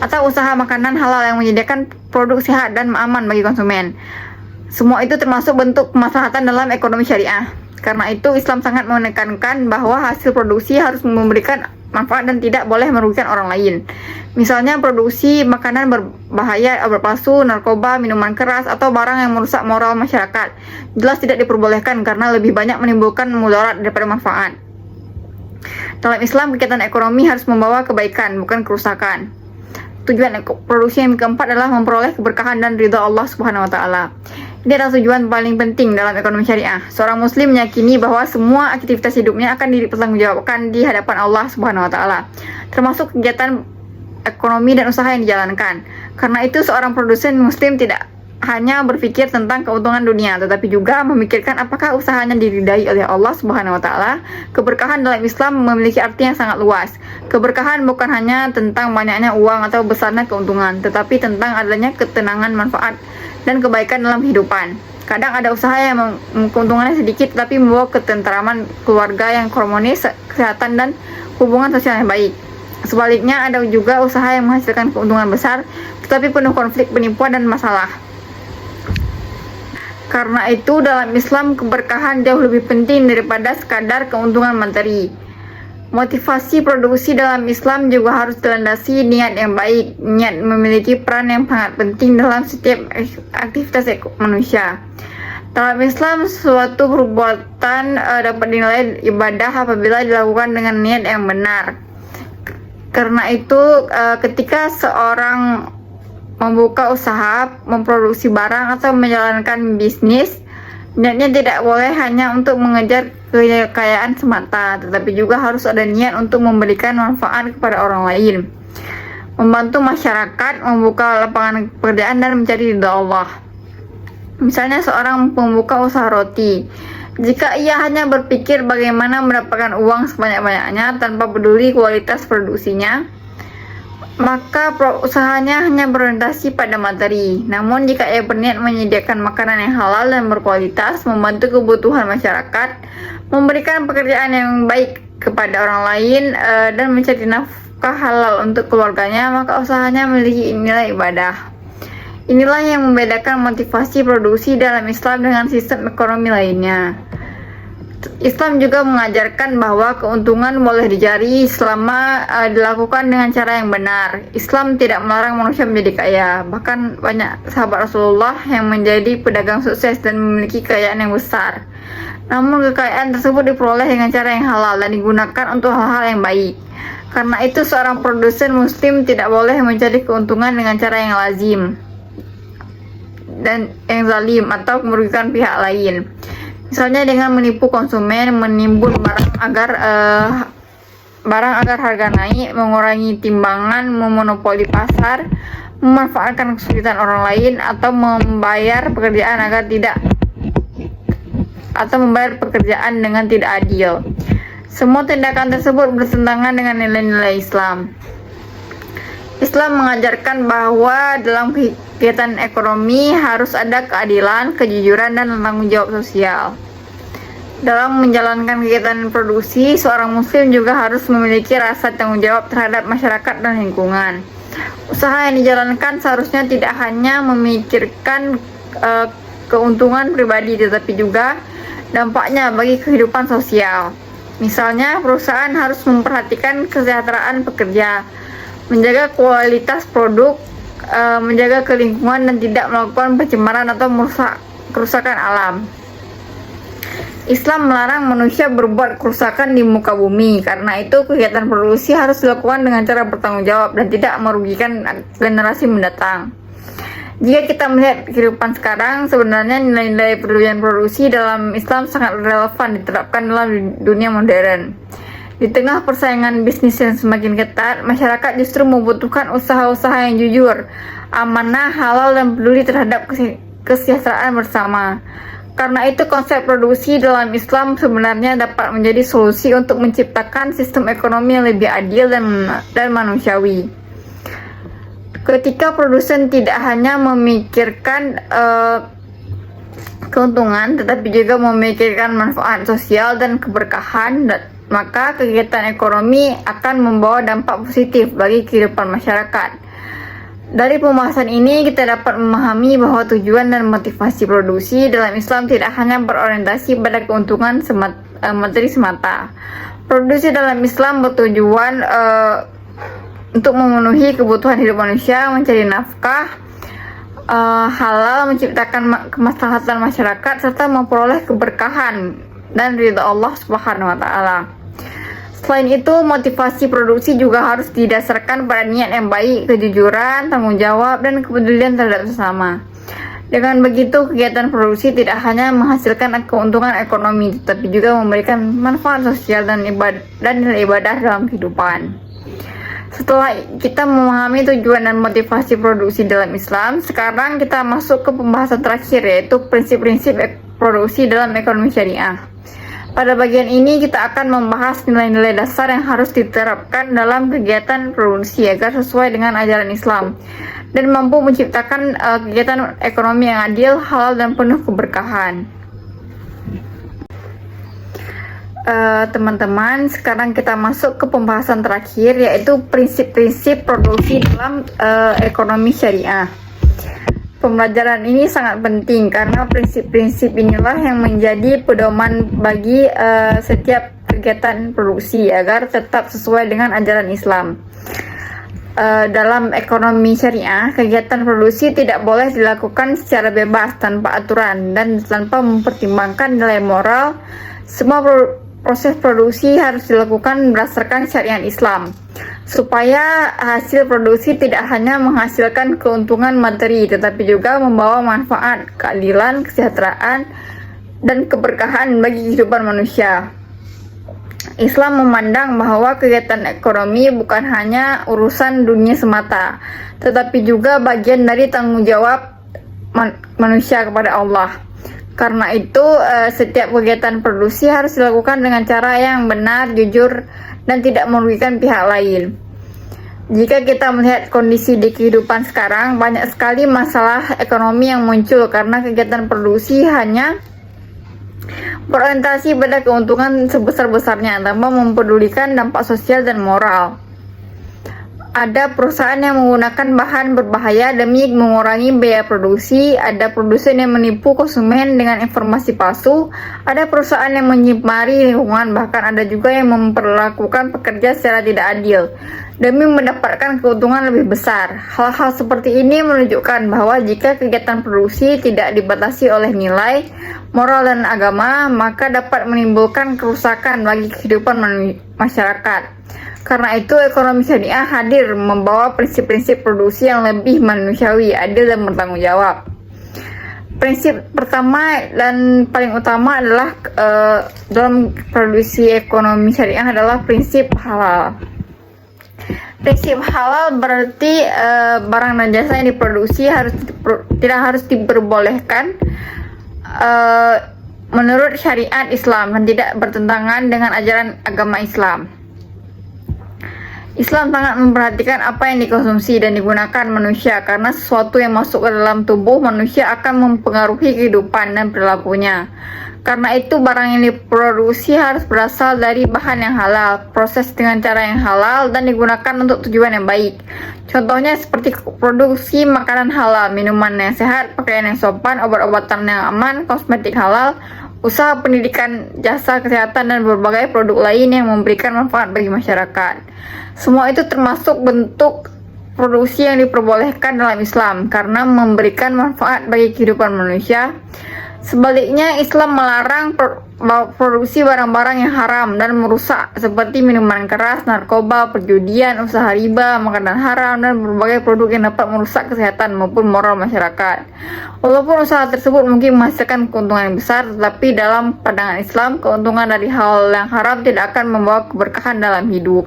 atau usaha makanan halal yang menyediakan produk sehat dan aman bagi konsumen. Semua itu termasuk bentuk kemaslahatan dalam ekonomi syariah. Karena itu Islam sangat menekankan bahwa hasil produksi harus memberikan manfaat dan tidak boleh merugikan orang lain. Misalnya produksi makanan berbahaya, obat palsu, narkoba, minuman keras, atau barang yang merusak moral masyarakat jelas tidak diperbolehkan karena lebih banyak menimbulkan mudarat daripada manfaat. Dalam Islam, kegiatan ekonomi harus membawa kebaikan, bukan kerusakan. Tujuan produksi yang keempat adalah memperoleh keberkahan dan ridha Allah Subhanahu wa taala. Ini adalah tujuan paling penting dalam ekonomi syariah. Seorang muslim meyakini bahwa semua aktivitas hidupnya akan dipertanggungjawabkan di hadapan Allah Subhanahu wa taala, termasuk kegiatan ekonomi dan usaha yang dijalankan. Karena itu seorang produsen muslim tidak hanya berpikir tentang keuntungan dunia, tetapi juga memikirkan apakah usahanya diridai oleh Allah Subhanahu wa taala. Keberkahan dalam Islam memiliki arti yang sangat luas. Keberkahan bukan hanya tentang banyaknya uang atau besarnya keuntungan, tetapi tentang adanya ketenangan, manfaat, dan kebaikan dalam kehidupan. Kadang ada usaha yang keuntungannya sedikit tapi membawa ketentraman keluarga yang harmonis, kesehatan, dan hubungan sosial yang baik. Sebaliknya, ada juga usaha yang menghasilkan keuntungan besar tetapi penuh konflik, penipuan, dan masalah. Karena itu dalam Islam keberkahan jauh lebih penting daripada sekadar keuntungan materi. Motivasi produksi dalam Islam juga harus dilandasi niat yang baik. Niat memiliki peran yang sangat penting dalam setiap aktivitas manusia. Dalam Islam, suatu perbuatan dapat dinilai ibadah apabila dilakukan dengan niat yang benar. Karena itu, ketika seorang membuka usaha, memproduksi barang, atau menjalankan bisnis, niatnya tidak boleh hanya untuk mengejar kekayaan semata, tetapi juga harus ada niat untuk memberikan manfaat kepada orang lain, membantu masyarakat, membuka lapangan pekerjaan, dan mencari ridha Allah. Misalnya seorang pembuka usaha roti, jika ia hanya berpikir bagaimana mendapatkan uang sebanyak-banyaknya tanpa peduli kualitas produksinya, maka usahanya hanya berorientasi pada materi. Namun jika ia berniat menyediakan makanan yang halal dan berkualitas, membantu kebutuhan masyarakat, memberikan pekerjaan yang baik kepada orang lain, dan mencari nafkah halal untuk keluarganya, maka usahanya memiliki nilai ibadah. Inilah yang membedakan motivasi produksi dalam Islam dengan sistem ekonomi lainnya. Islam juga mengajarkan bahwa keuntungan boleh dicari selama dilakukan dengan cara yang benar. Islam tidak melarang manusia menjadi kaya. Bahkan banyak sahabat Rasulullah yang menjadi pedagang sukses dan memiliki kekayaan yang besar. Namun kekayaan tersebut diperoleh dengan cara yang halal dan digunakan untuk hal-hal yang baik. Karena itu seorang produsen muslim tidak boleh mencari keuntungan dengan cara yang lazim dan yang zalim atau merugikan pihak lain. Misalnya dengan menipu konsumen, menimbun barang agar harga naik, mengurangi timbangan, memonopoli pasar, memanfaatkan kesulitan orang lain, atau membayar pekerjaan dengan tidak adil. Semua tindakan tersebut bertentangan dengan nilai-nilai Islam. Islam mengajarkan bahwa dalam kegiatan ekonomi harus ada keadilan, kejujuran, dan tanggung jawab sosial. Dalam menjalankan kegiatan produksi, seorang muslim juga harus memiliki rasa tanggung jawab terhadap masyarakat dan lingkungan. Usaha yang dijalankan seharusnya tidak hanya memikirkan keuntungan pribadi, tetapi juga dampaknya bagi kehidupan sosial. Misalnya, perusahaan harus memperhatikan kesejahteraan pekerja, menjaga kualitas produk, menjaga kelingkungan, dan tidak melakukan pencemaran atau kerusakan alam. Islam melarang manusia berbuat kerusakan di muka bumi. Karena itu kegiatan produksi harus dilakukan dengan cara bertanggung jawab dan tidak merugikan generasi mendatang. Jika kita melihat kehidupan sekarang, sebenarnya nilai-nilai tujuan produksi dalam Islam sangat relevan diterapkan dalam dunia modern. Di tengah persaingan bisnis yang semakin ketat, masyarakat justru membutuhkan usaha-usaha yang jujur, amanah, halal, dan peduli terhadap kesejahteraan bersama. Karena itu konsep produksi dalam Islam sebenarnya dapat menjadi solusi untuk menciptakan sistem ekonomi yang lebih adil dan manusiawi. Ketika produsen tidak hanya memikirkan keuntungan, tetapi juga memikirkan manfaat sosial dan keberkahan, maka kegiatan ekonomi akan membawa dampak positif bagi kehidupan masyarakat. Dari pembahasan ini kita dapat memahami bahwa tujuan dan motivasi produksi dalam Islam tidak hanya berorientasi pada keuntungan materi semata. Produksi dalam Islam bertujuan untuk memenuhi kebutuhan hidup manusia, mencari nafkah halal, menciptakan kemaslahatan masyarakat, serta memperoleh keberkahan dan ridha Allah Subhanahu wa Ta'ala. Selain itu, motivasi produksi juga harus didasarkan pada niat yang baik, kejujuran, tanggung jawab, dan kepedulian terhadap sesama. Dengan begitu, kegiatan produksi tidak hanya menghasilkan keuntungan ekonomi, tetapi juga memberikan manfaat sosial dan nilai ibadah dalam kehidupan. Setelah kita memahami tujuan dan motivasi produksi dalam Islam, sekarang kita masuk ke pembahasan terakhir, yaitu prinsip-prinsip produksi dalam ekonomi syariah. Pada bagian ini kita akan membahas nilai-nilai dasar yang harus diterapkan dalam kegiatan produksi agar sesuai dengan ajaran Islam dan mampu menciptakan kegiatan ekonomi yang adil, halal, dan penuh keberkahan. Teman-teman, sekarang kita masuk ke pembahasan terakhir, yaitu prinsip-prinsip produksi dalam ekonomi syariah. Pembelajaran ini sangat penting karena prinsip-prinsip inilah yang menjadi pedoman bagi setiap kegiatan produksi agar tetap sesuai dengan ajaran Islam. Dalam ekonomi syariah, kegiatan produksi tidak boleh dilakukan secara bebas tanpa aturan dan tanpa mempertimbangkan nilai moral. Semua proses produksi harus dilakukan berdasarkan syariat Islam, supaya hasil produksi tidak hanya menghasilkan keuntungan materi, tetapi juga membawa manfaat, keadilan, kesejahteraan, dan keberkahan bagi kehidupan manusia. Islam memandang bahwa kegiatan ekonomi bukan hanya urusan dunia semata, tetapi juga bagian dari tanggung jawab manusia kepada Allah. Karena itu, setiap kegiatan produksi harus dilakukan dengan cara yang benar, jujur, dan tidak merugikan pihak lain. Jika kita melihat kondisi di kehidupan sekarang, banyak sekali masalah ekonomi yang muncul karena kegiatan produksi hanya berorientasi pada keuntungan sebesar-besarnya tanpa mempedulikan dampak sosial dan moral. Ada perusahaan yang menggunakan bahan berbahaya demi mengurangi biaya produksi, ada produsen yang menipu konsumen dengan informasi palsu, ada perusahaan yang menyimari lingkungan, bahkan ada juga yang memperlakukan pekerja secara tidak adil demi mendapatkan keuntungan lebih besar. Hal-hal seperti ini menunjukkan bahwa jika kegiatan produksi tidak dibatasi oleh nilai, moral, dan agama, maka dapat menimbulkan kerusakan bagi kehidupan masyarakat. Karena itu, ekonomi syariah hadir membawa prinsip-prinsip produksi yang lebih manusiawi, adil, dan bertanggung jawab. Prinsip pertama dan paling utama adalah dalam produksi ekonomi syariah adalah prinsip halal. Prinsip halal berarti barang dan jasa yang diproduksi tidak harus diperbolehkan menurut syariat Islam dan tidak bertentangan dengan ajaran agama Islam. Islam sangat memperhatikan apa yang dikonsumsi dan digunakan manusia karena sesuatu yang masuk ke dalam tubuh manusia akan mempengaruhi kehidupan dan perilakunya. Karena itu, barang yang diproduksi harus berasal dari bahan yang halal, proses dengan cara yang halal, dan digunakan untuk tujuan yang baik. Contohnya seperti produksi makanan halal, minuman yang sehat, pakaian yang sopan, obat-obatan yang aman, kosmetik halal, usaha pendidikan, jasa kesehatan, dan berbagai produk lain yang memberikan manfaat bagi masyarakat. Semua itu termasuk bentuk produksi yang diperbolehkan dalam Islam karena memberikan manfaat bagi kehidupan manusia. Sebaliknya, Islam melarang produksi barang-barang yang haram dan merusak seperti minuman keras, narkoba, perjudian, usaha riba, makanan haram, dan berbagai produk yang dapat merusak kesehatan maupun moral masyarakat. Walaupun usaha tersebut mungkin menghasilkan keuntungan yang besar, tetapi dalam pandangan Islam, keuntungan dari hal yang haram tidak akan membawa keberkahan dalam hidup.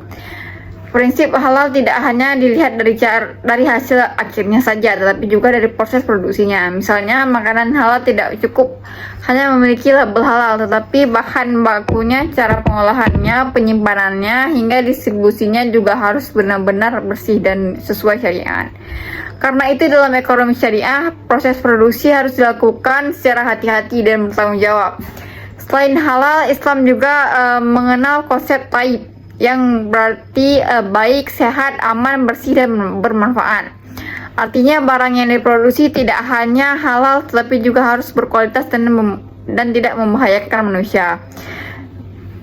Prinsip halal tidak hanya dilihat dari hasil akhirnya saja, tetapi juga dari proses produksinya. Misalnya, makanan halal tidak cukup hanya memiliki label halal, tetapi bahan bakunya, cara pengolahannya, penyimpanannya, hingga distribusinya juga harus benar-benar bersih dan sesuai syariat. Karena itu, dalam ekonomi syariah, proses produksi harus dilakukan secara hati-hati dan bertanggung jawab. Selain halal, Islam juga mengenal konsep taib, yang berarti baik, sehat, aman, bersih, dan bermanfaat. Artinya barang yang diproduksi tidak hanya halal tetapi juga harus berkualitas dan tidak membahayakan manusia.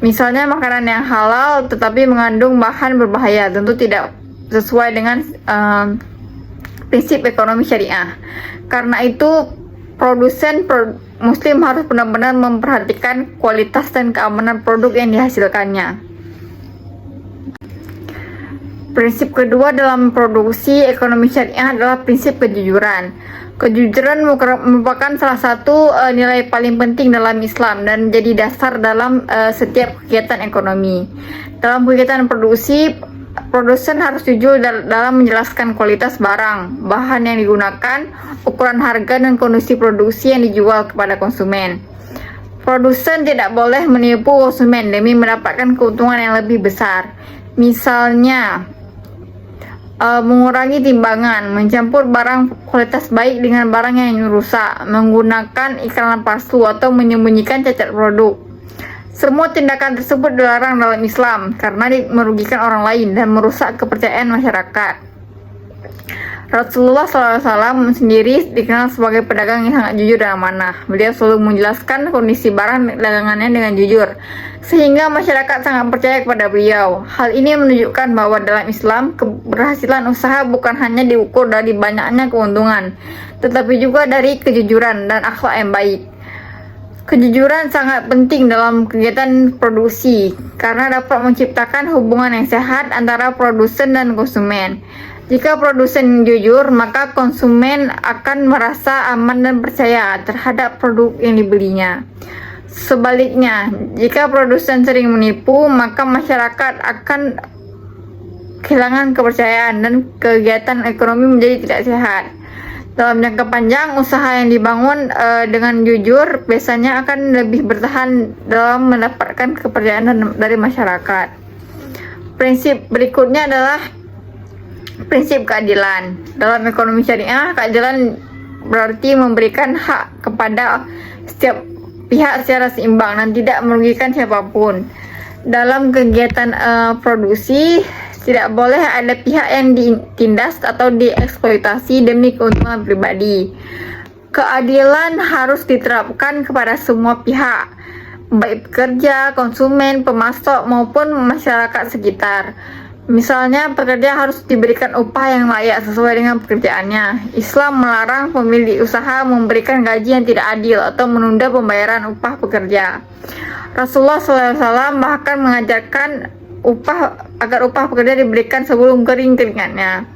Misalnya makanan yang halal tetapi mengandung bahan berbahaya tentu tidak sesuai dengan prinsip ekonomi syariah. Karena itu produsen muslim harus benar-benar memperhatikan kualitas dan keamanan produk yang dihasilkannya. Prinsip kedua dalam produksi ekonomi syariah adalah prinsip kejujuran. Kejujuran merupakan salah satu nilai paling penting dalam Islam dan menjadi dasar dalam setiap kegiatan ekonomi. Dalam kegiatan produksi, produsen harus jujur dalam menjelaskan kualitas barang, bahan yang digunakan, ukuran harga, dan kondisi produksi yang dijual kepada konsumen. Produsen tidak boleh menipu konsumen demi mendapatkan keuntungan yang lebih besar. Misalnya, mengurangi timbangan, mencampur barang kualitas baik dengan barang yang rusak, menggunakan iklan palsu, atau menyembunyikan cacat produk. Semua tindakan tersebut dilarang dalam Islam karena merugikan orang lain dan merusak kepercayaan masyarakat. Rasulullah SAW sendiri dikenal sebagai pedagang yang sangat jujur dan amanah. Beliau selalu menjelaskan kondisi barang dagangannya dengan jujur, sehingga masyarakat sangat percaya kepada beliau. Hal ini menunjukkan bahwa dalam Islam, keberhasilan usaha bukan hanya diukur dari banyaknya keuntungan, tetapi juga dari kejujuran dan akhlak yang baik. Kejujuran sangat penting dalam kegiatan produksi karena dapat menciptakan hubungan yang sehat antara produsen dan konsumen. Jika produsen jujur, maka konsumen akan merasa aman dan percaya terhadap produk yang dibelinya. Sebaliknya, jika produsen sering menipu, maka masyarakat akan kehilangan kepercayaan dan kegiatan ekonomi menjadi tidak sehat. Dalam jangka panjang, usaha yang dibangun dengan jujur biasanya akan lebih bertahan dalam mendapatkan kepercayaan dari masyarakat. Prinsip berikutnya adalah prinsip keadilan. Dalam ekonomi syariah, keadilan berarti memberikan hak kepada setiap pihak secara seimbang dan tidak merugikan siapapun. Dalam kegiatan produksi, tidak boleh ada pihak yang ditindas atau dieksploitasi demi keuntungan pribadi. Keadilan harus diterapkan kepada semua pihak, baik pekerja, konsumen, pemasok, maupun masyarakat sekitar. Misalnya, pekerja harus diberikan upah yang layak sesuai dengan pekerjaannya. Islam melarang pemilik usaha memberikan gaji yang tidak adil atau menunda pembayaran upah pekerja. Rasulullah SAW bahkan mengajarkan agar upah pekerja diberikan sebelum kering keringatnya.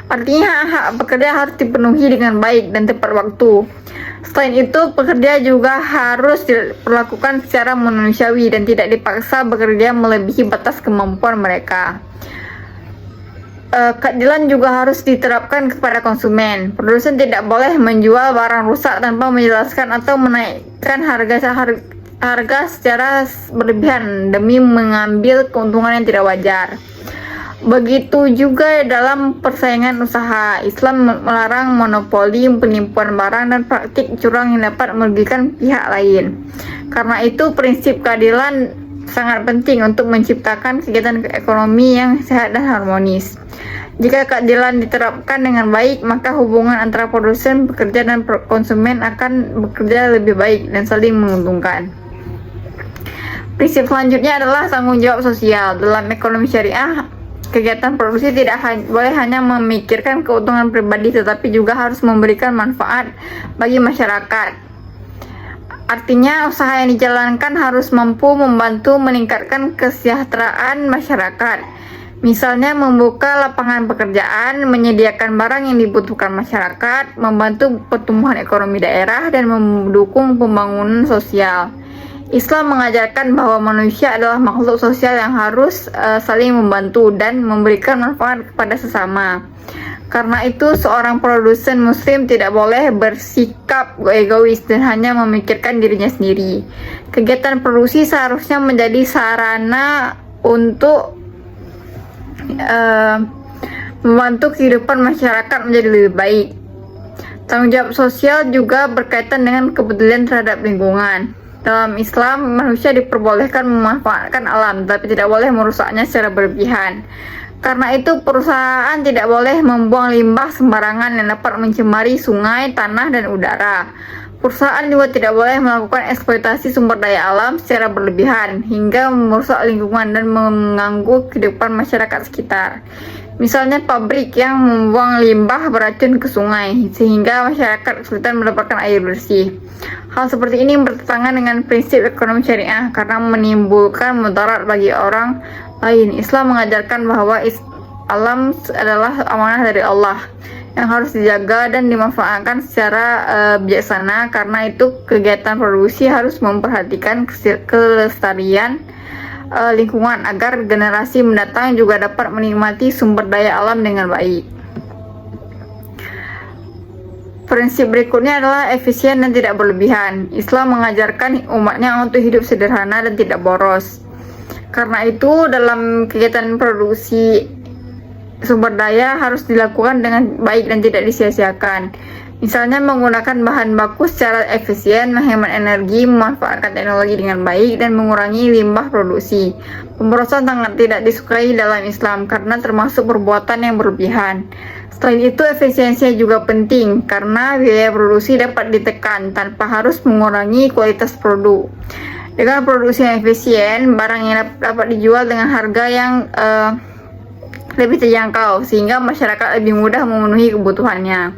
Artinya, hak pekerja harus dipenuhi dengan baik dan tepat waktu. Selain itu, pekerja juga harus diperlakukan secara manusiawi dan tidak dipaksa bekerja melebihi batas kemampuan mereka. Keadilan juga harus diterapkan kepada konsumen. Produsen tidak boleh menjual barang rusak tanpa menjelaskan atau menaikkan harga secara berlebihan demi mengambil keuntungan yang tidak wajar. Begitu juga dalam persaingan usaha. Islam melarang monopoli, penipuan barang, dan praktik curang yang dapat merugikan pihak lain. Karena itu, prinsip keadilan sangat penting untuk menciptakan kegiatan ekonomi yang sehat dan harmonis. Jika keadilan diterapkan dengan baik, maka hubungan antara produsen, pekerja, dan konsumen akan bekerja lebih baik dan saling menguntungkan. Prinsip selanjutnya adalah tanggung jawab sosial. Dalam ekonomi syariah, kegiatan produksi tidak boleh hanya memikirkan keuntungan pribadi, tetapi juga harus memberikan manfaat bagi masyarakat. Artinya, usaha yang dijalankan harus mampu membantu meningkatkan kesejahteraan masyarakat. Misalnya, membuka lapangan pekerjaan, menyediakan barang yang dibutuhkan masyarakat, membantu pertumbuhan ekonomi daerah, dan mendukung pembangunan sosial. Islam mengajarkan bahwa manusia adalah makhluk sosial yang harus saling membantu dan memberikan manfaat kepada sesama. Karena itu, seorang produsen muslim tidak boleh bersikap egois dan hanya memikirkan dirinya sendiri. Kegiatan produksi seharusnya menjadi sarana untuk membantu kehidupan masyarakat menjadi lebih baik. Tanggung jawab sosial juga berkaitan dengan kepedulian terhadap lingkungan. Dalam Islam, manusia diperbolehkan memanfaatkan alam, tapi tidak boleh merusaknya secara berlebihan. Karena itu perusahaan tidak boleh membuang limbah sembarangan yang dapat mencemari sungai, tanah, dan udara. Perusahaan juga tidak boleh melakukan eksploitasi sumber daya alam secara berlebihan hingga merusak lingkungan dan mengganggu kehidupan masyarakat sekitar. Misalnya pabrik yang membuang limbah beracun ke sungai sehingga masyarakat kesulitan mendapatkan air bersih. Hal seperti ini bertentangan dengan prinsip ekonomi syariah karena menimbulkan mudarat bagi orang lain. Islam mengajarkan bahwa alam adalah amanah dari Allah yang harus dijaga dan dimanfaatkan secara bijaksana. Karena itu kegiatan produksi harus memperhatikan kelestarian lingkungan agar generasi mendatang juga dapat menikmati sumber daya alam dengan baik. Prinsip berikutnya adalah efisien dan tidak berlebihan. Islam mengajarkan umatnya untuk hidup sederhana dan tidak boros. Karena itu dalam kegiatan produksi sumber daya harus dilakukan dengan baik dan tidak disia-siakan. Misalnya menggunakan bahan baku secara efisien, menghemat energi, memanfaatkan teknologi dengan baik, dan mengurangi limbah produksi. Pemborosan sangat tidak disukai dalam Islam karena termasuk perbuatan yang berlebihan. Selain itu, efisiensi juga penting karena biaya produksi dapat ditekan tanpa harus mengurangi kualitas produk. Dengan produksi yang efisien, barang yang dapat dijual dengan harga yang lebih terjangkau sehingga masyarakat lebih mudah memenuhi kebutuhannya.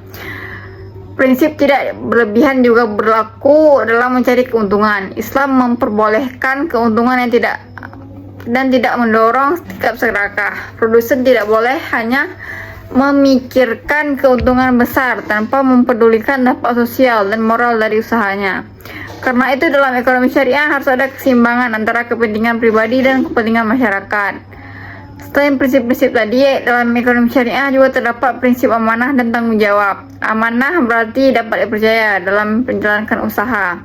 Prinsip tidak berlebihan juga berlaku dalam mencari keuntungan. Islam memperbolehkan keuntungan yang tidak mendorong sikap serakah. Produsen tidak boleh hanya memikirkan keuntungan besar tanpa mempedulikan dampak sosial dan moral dari usahanya. Karena itu dalam ekonomi syariah harus ada keseimbangan antara kepentingan pribadi dan kepentingan masyarakat. Selain prinsip-prinsip tadi, dalam ekonomi syariah juga terdapat prinsip amanah dan tanggung jawab. Amanah berarti dapat dipercaya dalam menjalankan usaha.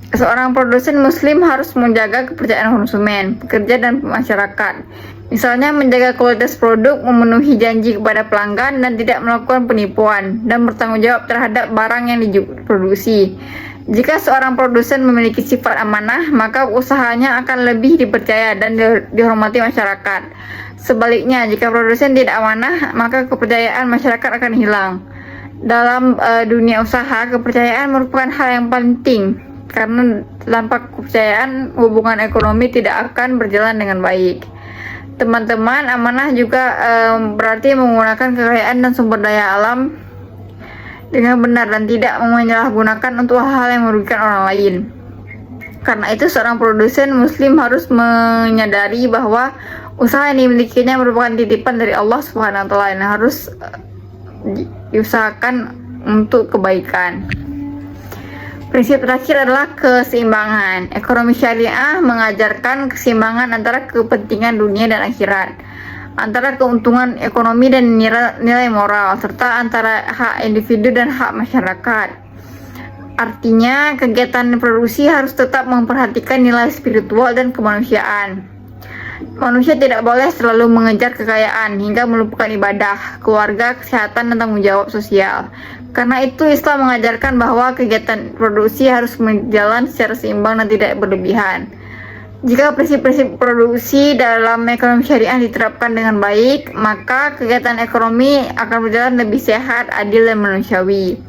Seorang produsen muslim harus menjaga kepercayaan konsumen, pekerja, dan masyarakat. Misalnya menjaga kualitas produk, memenuhi janji kepada pelanggan, dan tidak melakukan penipuan, dan bertanggung jawab terhadap barang yang diproduksi. Jika seorang produsen memiliki sifat amanah, maka usahanya akan lebih dipercaya dan dihormati masyarakat. Sebaliknya, jika produsen tidak amanah, maka kepercayaan masyarakat akan hilang. Dalam dunia usaha, kepercayaan merupakan hal yang penting, karena tanpa kepercayaan, hubungan ekonomi tidak akan berjalan dengan baik. Teman-teman, amanah juga berarti menggunakan kekayaan dan sumber daya alam dengan benar dan tidak menyalahgunakan untuk hal-hal yang merugikan orang lain. Karena itu seorang produsen muslim harus menyadari bahwa usaha yang dimilikinya merupakan titipan dari Allah Subhanahu wa taala yang harus diusahakan untuk kebaikan. Prinsip terakhir adalah keseimbangan. Ekonomi syariah mengajarkan keseimbangan antara kepentingan dunia dan akhirat, antara keuntungan ekonomi dan nilai moral, serta antara hak individu dan hak masyarakat. Artinya, kegiatan produksi harus tetap memperhatikan nilai spiritual dan kemanusiaan. Manusia tidak boleh selalu mengejar kekayaan hingga melupakan ibadah, keluarga, kesehatan, dan tanggung jawab sosial. Karena itu Islam mengajarkan bahwa kegiatan produksi harus berjalan secara seimbang dan tidak berlebihan. Jika prinsip-prinsip produksi dalam ekonomi syariah diterapkan dengan baik, maka kegiatan ekonomi akan berjalan lebih sehat, adil, dan manusiawi.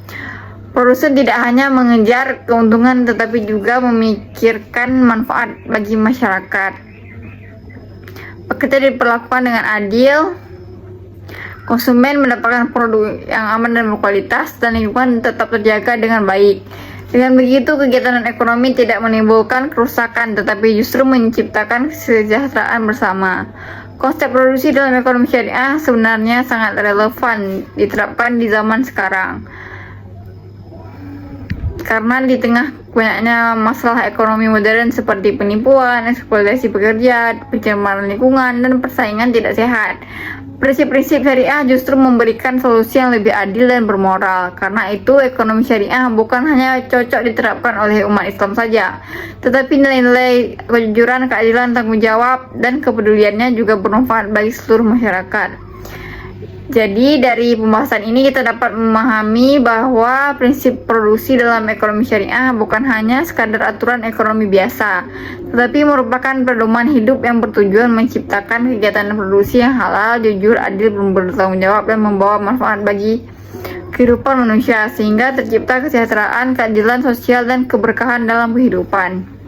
Produsen tidak hanya mengejar keuntungan tetapi juga memikirkan manfaat bagi masyarakat. Pekerja diperlakukan dengan adil, konsumen mendapatkan produk yang aman dan berkualitas, dan lingkungan tetap terjaga dengan baik. Dengan begitu, kegiatan ekonomi tidak menimbulkan kerusakan, tetapi justru menciptakan kesejahteraan bersama. Konsep produksi dalam ekonomi syariah sebenarnya sangat relevan diterapkan di zaman sekarang. Karena di tengah banyaknya masalah ekonomi modern seperti penipuan, eksploitasi pekerja, pencemaran lingkungan, dan persaingan tidak sehat, prinsip-prinsip syariah justru memberikan solusi yang lebih adil dan bermoral. Karena itu, ekonomi syariah bukan hanya cocok diterapkan oleh umat Islam saja, tetapi nilai-nilai kejujuran, keadilan, tanggung jawab, dan kepeduliannya juga bermanfaat bagi seluruh masyarakat. Jadi dari pembahasan ini kita dapat memahami bahwa prinsip produksi dalam ekonomi syariah bukan hanya sekadar aturan ekonomi biasa, tetapi merupakan pedoman hidup yang bertujuan menciptakan kegiatan produksi yang halal, jujur, adil, bertanggung jawab, dan membawa manfaat bagi kehidupan manusia, sehingga tercipta kesejahteraan, keadilan sosial, dan keberkahan dalam kehidupan.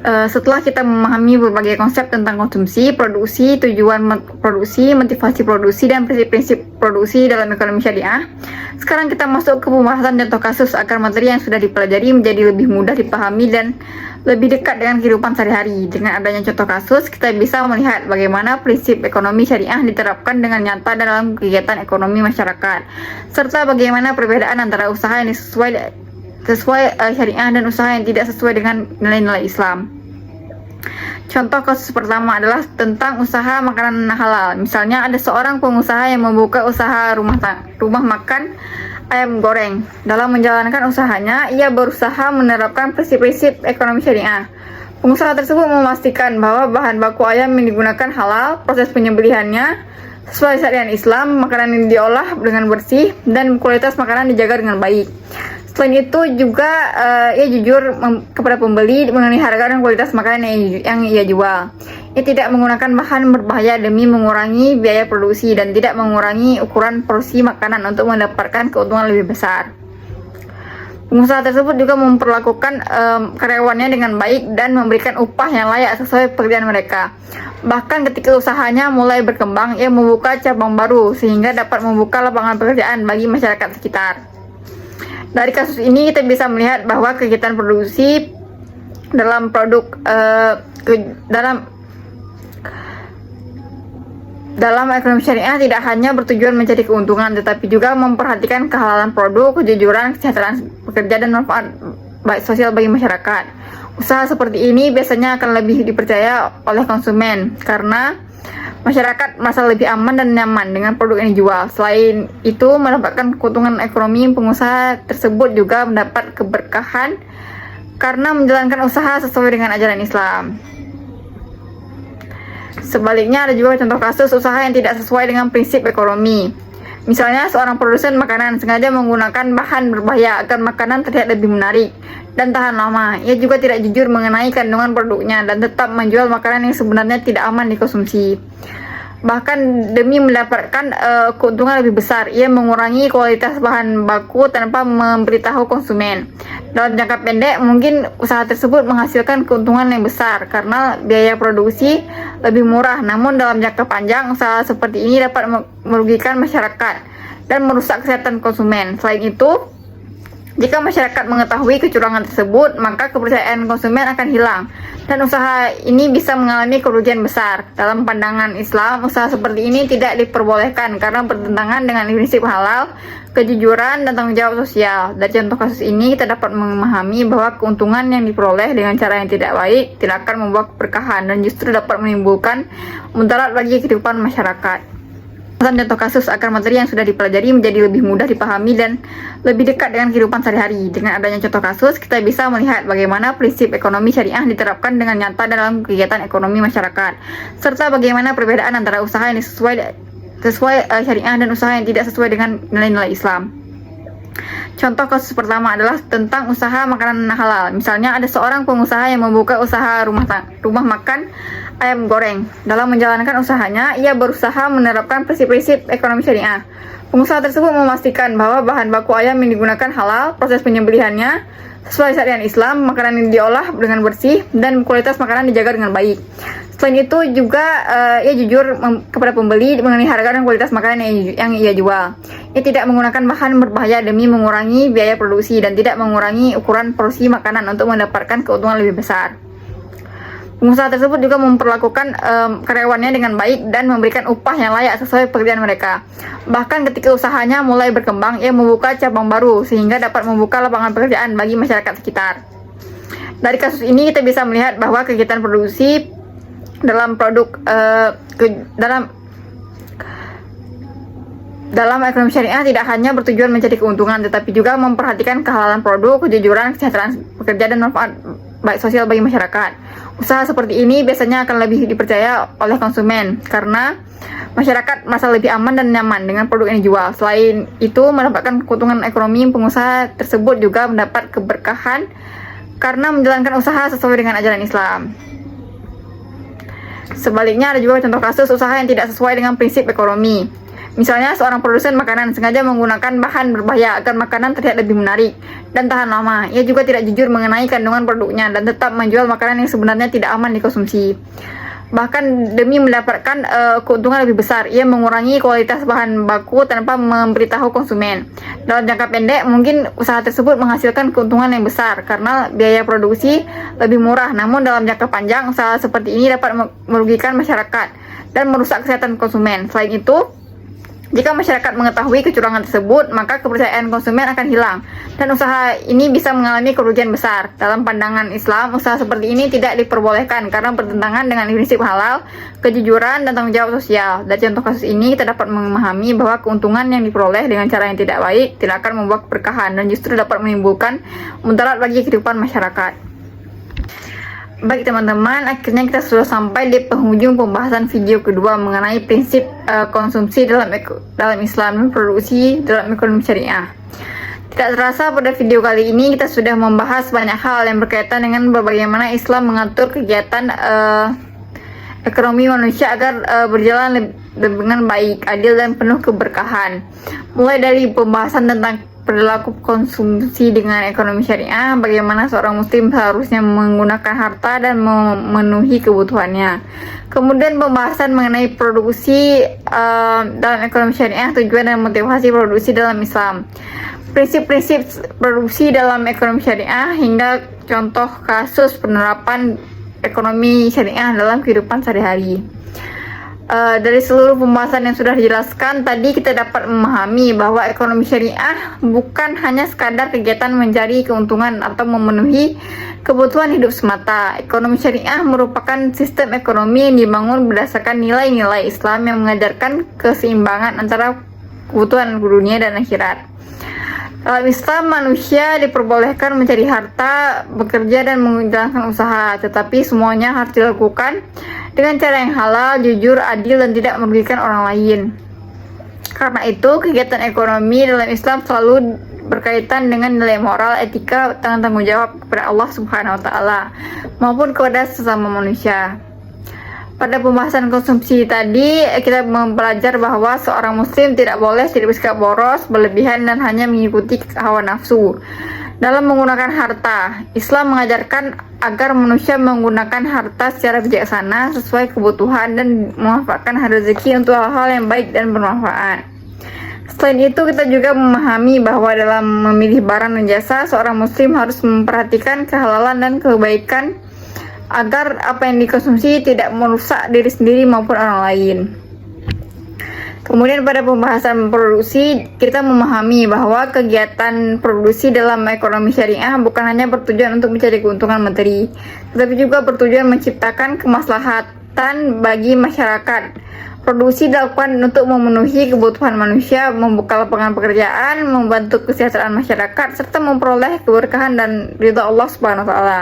Setelah kita memahami berbagai konsep tentang konsumsi, produksi, tujuan produksi, motivasi produksi, dan prinsip-prinsip produksi dalam ekonomi syariah, sekarang kita masuk ke pembahasan contoh kasus agar materi yang sudah dipelajari menjadi lebih mudah dipahami dan lebih dekat dengan kehidupan sehari-hari. Dengan adanya contoh kasus, kita bisa melihat bagaimana prinsip ekonomi syariah diterapkan dengan nyata dalam kegiatan ekonomi masyarakat, serta bagaimana perbedaan antara usaha yang sesuai syariah dan usaha yang tidak sesuai dengan nilai-nilai Islam. Contoh kasus pertama adalah tentang usaha makanan halal. Misalnya ada seorang pengusaha yang membuka usaha rumah makan ayam goreng. Dalam menjalankan usahanya, ia berusaha menerapkan prinsip-prinsip ekonomi syariah. Pengusaha tersebut memastikan bahwa bahan baku ayam yang digunakan halal, proses penyembelihannya sesuai syariat Islam, makanan yang diolah dengan bersih, dan kualitas makanan dijaga dengan baik. Selain itu juga ia jujur kepada pembeli mengenai harga dan kualitas makanan yang ia jual. Ia tidak menggunakan bahan berbahaya demi mengurangi biaya produksi dan tidak mengurangi ukuran porsi makanan untuk mendapatkan keuntungan lebih besar. Pengusaha tersebut juga memperlakukan karyawannya dengan baik dan memberikan upah yang layak sesuai pekerjaan mereka. Bahkan ketika usahanya mulai berkembang, ia membuka cabang baru sehingga dapat membuka lapangan pekerjaan bagi masyarakat sekitar. Dari kasus ini kita bisa melihat bahwa kegiatan produksi dalam dalam ekonomi syariah tidak hanya bertujuan mencari keuntungan, tetapi juga memperhatikan kehalalan produk, kejujuran, kesejahteraan pekerja, dan manfaat baik sosial bagi masyarakat. Usaha seperti ini biasanya akan lebih dipercaya oleh konsumen karena masyarakat merasa lebih aman dan nyaman dengan produk yang dijual. Selain itu, mendapatkan keuntungan ekonomi, pengusaha tersebut juga mendapat keberkahan karena menjalankan usaha sesuai dengan ajaran Islam. Sebaliknya, ada juga contoh kasus usaha yang tidak sesuai dengan prinsip ekonomi. Misalnya, seorang produsen makanan sengaja menggunakan bahan berbahaya agar makanan terlihat lebih menarik dan tahan lama. Ia juga tidak jujur mengenai kandungan produknya dan tetap menjual makanan yang sebenarnya tidak aman dikonsumsi. Bahkan demi mendapatkan keuntungan lebih besar, ia mengurangi kualitas bahan baku tanpa memberitahu konsumen. Dalam jangka pendek, mungkin usaha tersebut menghasilkan keuntungan yang besar karena biaya produksi lebih murah. Namun dalam jangka panjang, usaha seperti ini dapat merugikan masyarakat dan merusak kesehatan konsumen. Selain itu, jika masyarakat mengetahui kecurangan tersebut, maka kepercayaan konsumen akan hilang dan usaha ini bisa mengalami kerugian besar. Dalam pandangan Islam, usaha seperti ini tidak diperbolehkan karena bertentangan dengan prinsip halal, kejujuran, dan tanggung jawab sosial. Dari contoh kasus ini, kita dapat memahami bahwa keuntungan yang diperoleh dengan cara yang tidak baik tidak akan membawa keberkahan dan justru dapat menimbulkan mudarat bagi kehidupan masyarakat. Contoh kasus agar materi yang sudah dipelajari menjadi lebih mudah dipahami dan lebih dekat dengan kehidupan sehari-hari. Dengan adanya contoh kasus, kita bisa melihat bagaimana prinsip ekonomi syariah diterapkan dengan nyata dalam kegiatan ekonomi masyarakat, serta bagaimana perbedaan antara usaha yang sesuai syariah dan usaha yang tidak sesuai dengan nilai-nilai Islam. Contoh kasus pertama adalah tentang usaha makanan halal. Misalnya ada seorang pengusaha yang membuka usaha rumah makan ayam goreng. Dalam menjalankan usahanya, ia berusaha menerapkan prinsip-prinsip ekonomi syariah. Pengusaha tersebut memastikan bahwa bahan baku ayam yang digunakan halal, proses penyembelihannya sesuai syariat Islam, makanan yang diolah dengan bersih, dan kualitas makanan dijaga dengan baik. Selain itu juga ia jujur kepada pembeli mengenai harga dan kualitas makanan yang ia jual. Ia tidak menggunakan bahan berbahaya demi mengurangi biaya produksi dan tidak mengurangi ukuran porsi makanan untuk mendapatkan keuntungan lebih besar. Pengusaha tersebut juga memperlakukan karyawannya dengan baik dan memberikan upah yang layak sesuai pekerjaan mereka. Bahkan ketika usahanya mulai berkembang, ia membuka cabang baru sehingga dapat membuka lapangan pekerjaan bagi masyarakat sekitar. Dari kasus ini kita bisa melihat bahwa kegiatan produksi dalam ekonomi syariah tidak hanya bertujuan mencari keuntungan, tetapi juga memperhatikan kehalalan produk, kejujuran, kesejahteraan pekerja, dan manfaat baik sosial bagi masyarakat. Usaha seperti ini biasanya akan lebih dipercaya oleh konsumen karena masyarakat merasa lebih aman dan nyaman dengan produk yang dijual. Selain itu, mendapatkan keuntungan ekonomi, pengusaha tersebut juga mendapat keberkahan karena menjalankan usaha sesuai dengan ajaran Islam. Sebaliknya, ada juga contoh kasus usaha yang tidak sesuai dengan prinsip ekonomi. Misalnya, seorang produsen makanan sengaja menggunakan bahan berbahaya agar makanan terlihat lebih menarik dan tahan lama. Ia juga tidak jujur mengenai kandungan produknya dan tetap menjual makanan yang sebenarnya tidak aman dikonsumsi. Bahkan demi mendapatkan keuntungan lebih besar, ia mengurangi kualitas bahan baku tanpa memberitahu konsumen. Dalam jangka pendek, mungkin usaha tersebut menghasilkan keuntungan yang besar karena biaya produksi lebih murah. Namun dalam jangka panjang, usaha seperti ini dapat merugikan masyarakat dan merusak kesehatan konsumen. Selain itu, jika masyarakat mengetahui kecurangan tersebut, maka kepercayaan konsumen akan hilang dan usaha ini bisa mengalami kerugian besar. Dalam pandangan Islam, usaha seperti ini tidak diperbolehkan karena bertentangan dengan prinsip halal, kejujuran, dan tanggung jawab sosial. Dari contoh kasus ini, kita dapat memahami bahwa keuntungan yang diperoleh dengan cara yang tidak baik tidak akan membawa keberkahan dan justru dapat menimbulkan mudarat bagi kehidupan masyarakat. Baik teman-teman, akhirnya kita sudah sampai di penghujung pembahasan video kedua mengenai prinsip konsumsi dalam Islam dan produksi dalam ekonomi syariah. Tidak terasa pada video kali ini kita sudah membahas banyak hal yang berkaitan dengan bagaimana Islam mengatur kegiatan ekonomi manusia agar berjalan dengan baik, adil, dan penuh keberkahan. Mulai dari pembahasan tentang perilaku konsumsi dengan ekonomi syariah, bagaimana seorang muslim seharusnya menggunakan harta dan memenuhi kebutuhannya. Kemudian pembahasan mengenai produksi dalam ekonomi syariah, tujuan dan motivasi produksi dalam Islam. Prinsip-prinsip produksi dalam ekonomi syariah hingga contoh kasus penerapan ekonomi syariah dalam kehidupan sehari-hari. Dari seluruh pembahasan yang sudah dijelaskan tadi, kita dapat memahami bahwa ekonomi syariah bukan hanya sekadar kegiatan mencari keuntungan atau memenuhi kebutuhan hidup semata. Ekonomi syariah merupakan sistem ekonomi yang dibangun berdasarkan nilai-nilai Islam yang mengajarkan keseimbangan antara kebutuhan dunia dan akhirat. Dalam Islam, manusia diperbolehkan mencari harta, bekerja, dan menjalankan usaha, tetapi semuanya harus dilakukan dengan cara yang halal, jujur, adil, dan tidak merugikan orang lain. Karena itu, kegiatan ekonomi dalam Islam selalu berkaitan dengan nilai moral, etika, dan tanggung jawab kepada Allah Subhanahu wa Ta'ala maupun kepada sesama manusia. Pada pembahasan konsumsi tadi, kita mempelajari bahwa seorang muslim tidak boleh bersikap boros, berlebihan, dan hanya mengikuti hawa nafsu. Dalam menggunakan harta, Islam mengajarkan agar manusia menggunakan harta secara bijaksana sesuai kebutuhan dan memanfaatkan rezeki untuk hal-hal yang baik dan bermanfaat. Selain itu, kita juga memahami bahwa dalam memilih barang dan jasa, seorang muslim harus memperhatikan kehalalan dan kebaikan agar apa yang dikonsumsi tidak merusak diri sendiri maupun orang lain. Kemudian pada pembahasan produksi, kita memahami bahwa kegiatan produksi dalam ekonomi syariah bukan hanya bertujuan untuk mencari keuntungan materi, tetapi juga bertujuan menciptakan kemaslahatan bagi masyarakat. Produksi dilakukan untuk memenuhi kebutuhan manusia, membuka lapangan pekerjaan, membantu kesejahteraan masyarakat, serta memperoleh keberkahan dan ridha Allah Subhanahu wa Ta'ala.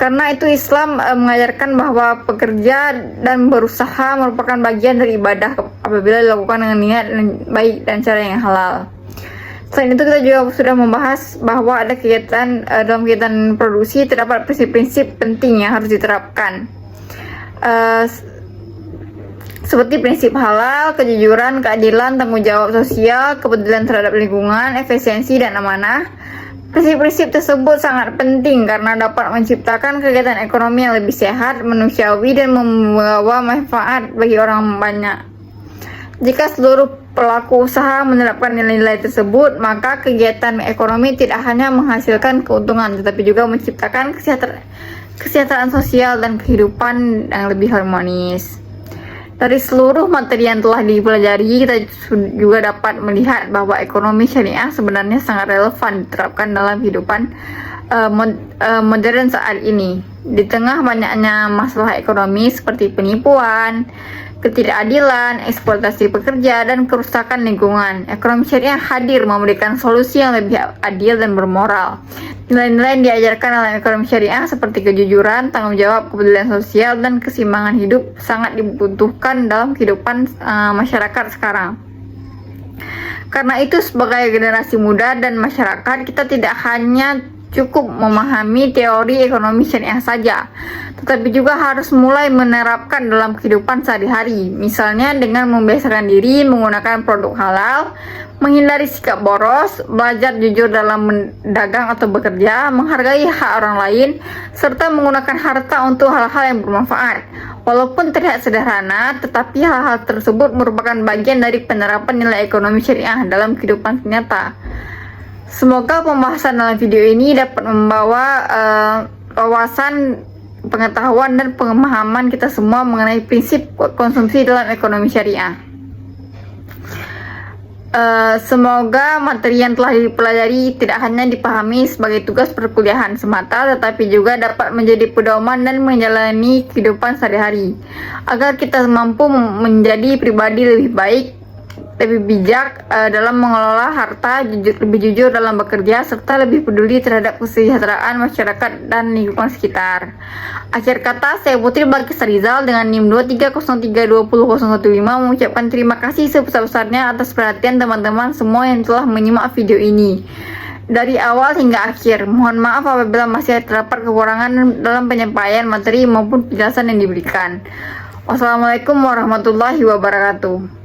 Karena itu Islam mengajarkan bahwa pekerja dan berusaha merupakan bagian dari ibadah apabila dilakukan dengan niat yang baik dan cara yang halal. Selain itu, kita juga sudah membahas bahwa ada kegiatan dalam kegiatan produksi terdapat prinsip-prinsip penting yang harus diterapkan, seperti prinsip halal, kejujuran, keadilan, tanggung jawab sosial, kepedulian terhadap lingkungan, efisiensi, dan amanah. Prinsip-prinsip tersebut sangat penting karena dapat menciptakan kegiatan ekonomi yang lebih sehat, manusiawi, dan membawa manfaat bagi orang banyak. Jika seluruh pelaku usaha menerapkan nilai-nilai tersebut, maka kegiatan ekonomi tidak hanya menghasilkan keuntungan, tetapi juga menciptakan kesejahteraan sosial dan kehidupan yang lebih harmonis. Dari seluruh materi yang telah dipelajari, kita juga dapat melihat bahwa ekonomi syariah sebenarnya sangat relevan diterapkan dalam kehidupan modern saat ini. Di tengah banyaknya masalah ekonomi seperti penipuan, ketidakadilan, eksploitasi pekerja, dan kerusakan lingkungan, ekonomi syariah hadir memberikan solusi yang lebih adil dan bermoral. Nilai-nilai yang diajarkan dalam ekonomi syariah seperti kejujuran, tanggung jawab, kepedulian sosial, dan keseimbangan hidup sangat dibutuhkan dalam kehidupan masyarakat sekarang. Karena itu, sebagai generasi muda dan masyarakat, kita tidak hanya cukup memahami teori ekonomi syariah saja, tetapi juga harus mulai menerapkan dalam kehidupan sehari-hari. Misalnya dengan membiasakan diri menggunakan produk halal, menghindari sikap boros, belajar jujur dalam mendagang atau bekerja, menghargai hak orang lain, serta menggunakan harta untuk hal-hal yang bermanfaat. Walaupun terlihat sederhana, tetapi hal-hal tersebut merupakan bagian dari penerapan nilai ekonomi syariah dalam kehidupan nyata. Semoga pembahasan dalam video ini dapat membawa wawasan, pengetahuan, dan pemahaman kita semua mengenai prinsip konsumsi dalam ekonomi syariah. Semoga materi yang telah dipelajari tidak hanya dipahami sebagai tugas perkuliahan semata, tetapi juga dapat menjadi pedoman dan menjalani kehidupan sehari-hari, agar kita mampu menjadi pribadi lebih baik, lebih bijak dalam mengelola harta, lebih jujur dalam bekerja, serta lebih peduli terhadap kesejahteraan masyarakat dan lingkungan sekitar. Akhir kata, saya Putri Balkis Rizal dengan NIM 230320015 mengucapkan terima kasih sebesar-besarnya atas perhatian teman-teman semua yang telah menyimak video ini dari awal hingga akhir. Mohon maaf apabila masih terdapat kekurangan dalam penyampaian materi maupun penjelasan yang diberikan. Wassalamualaikum warahmatullahi wabarakatuh.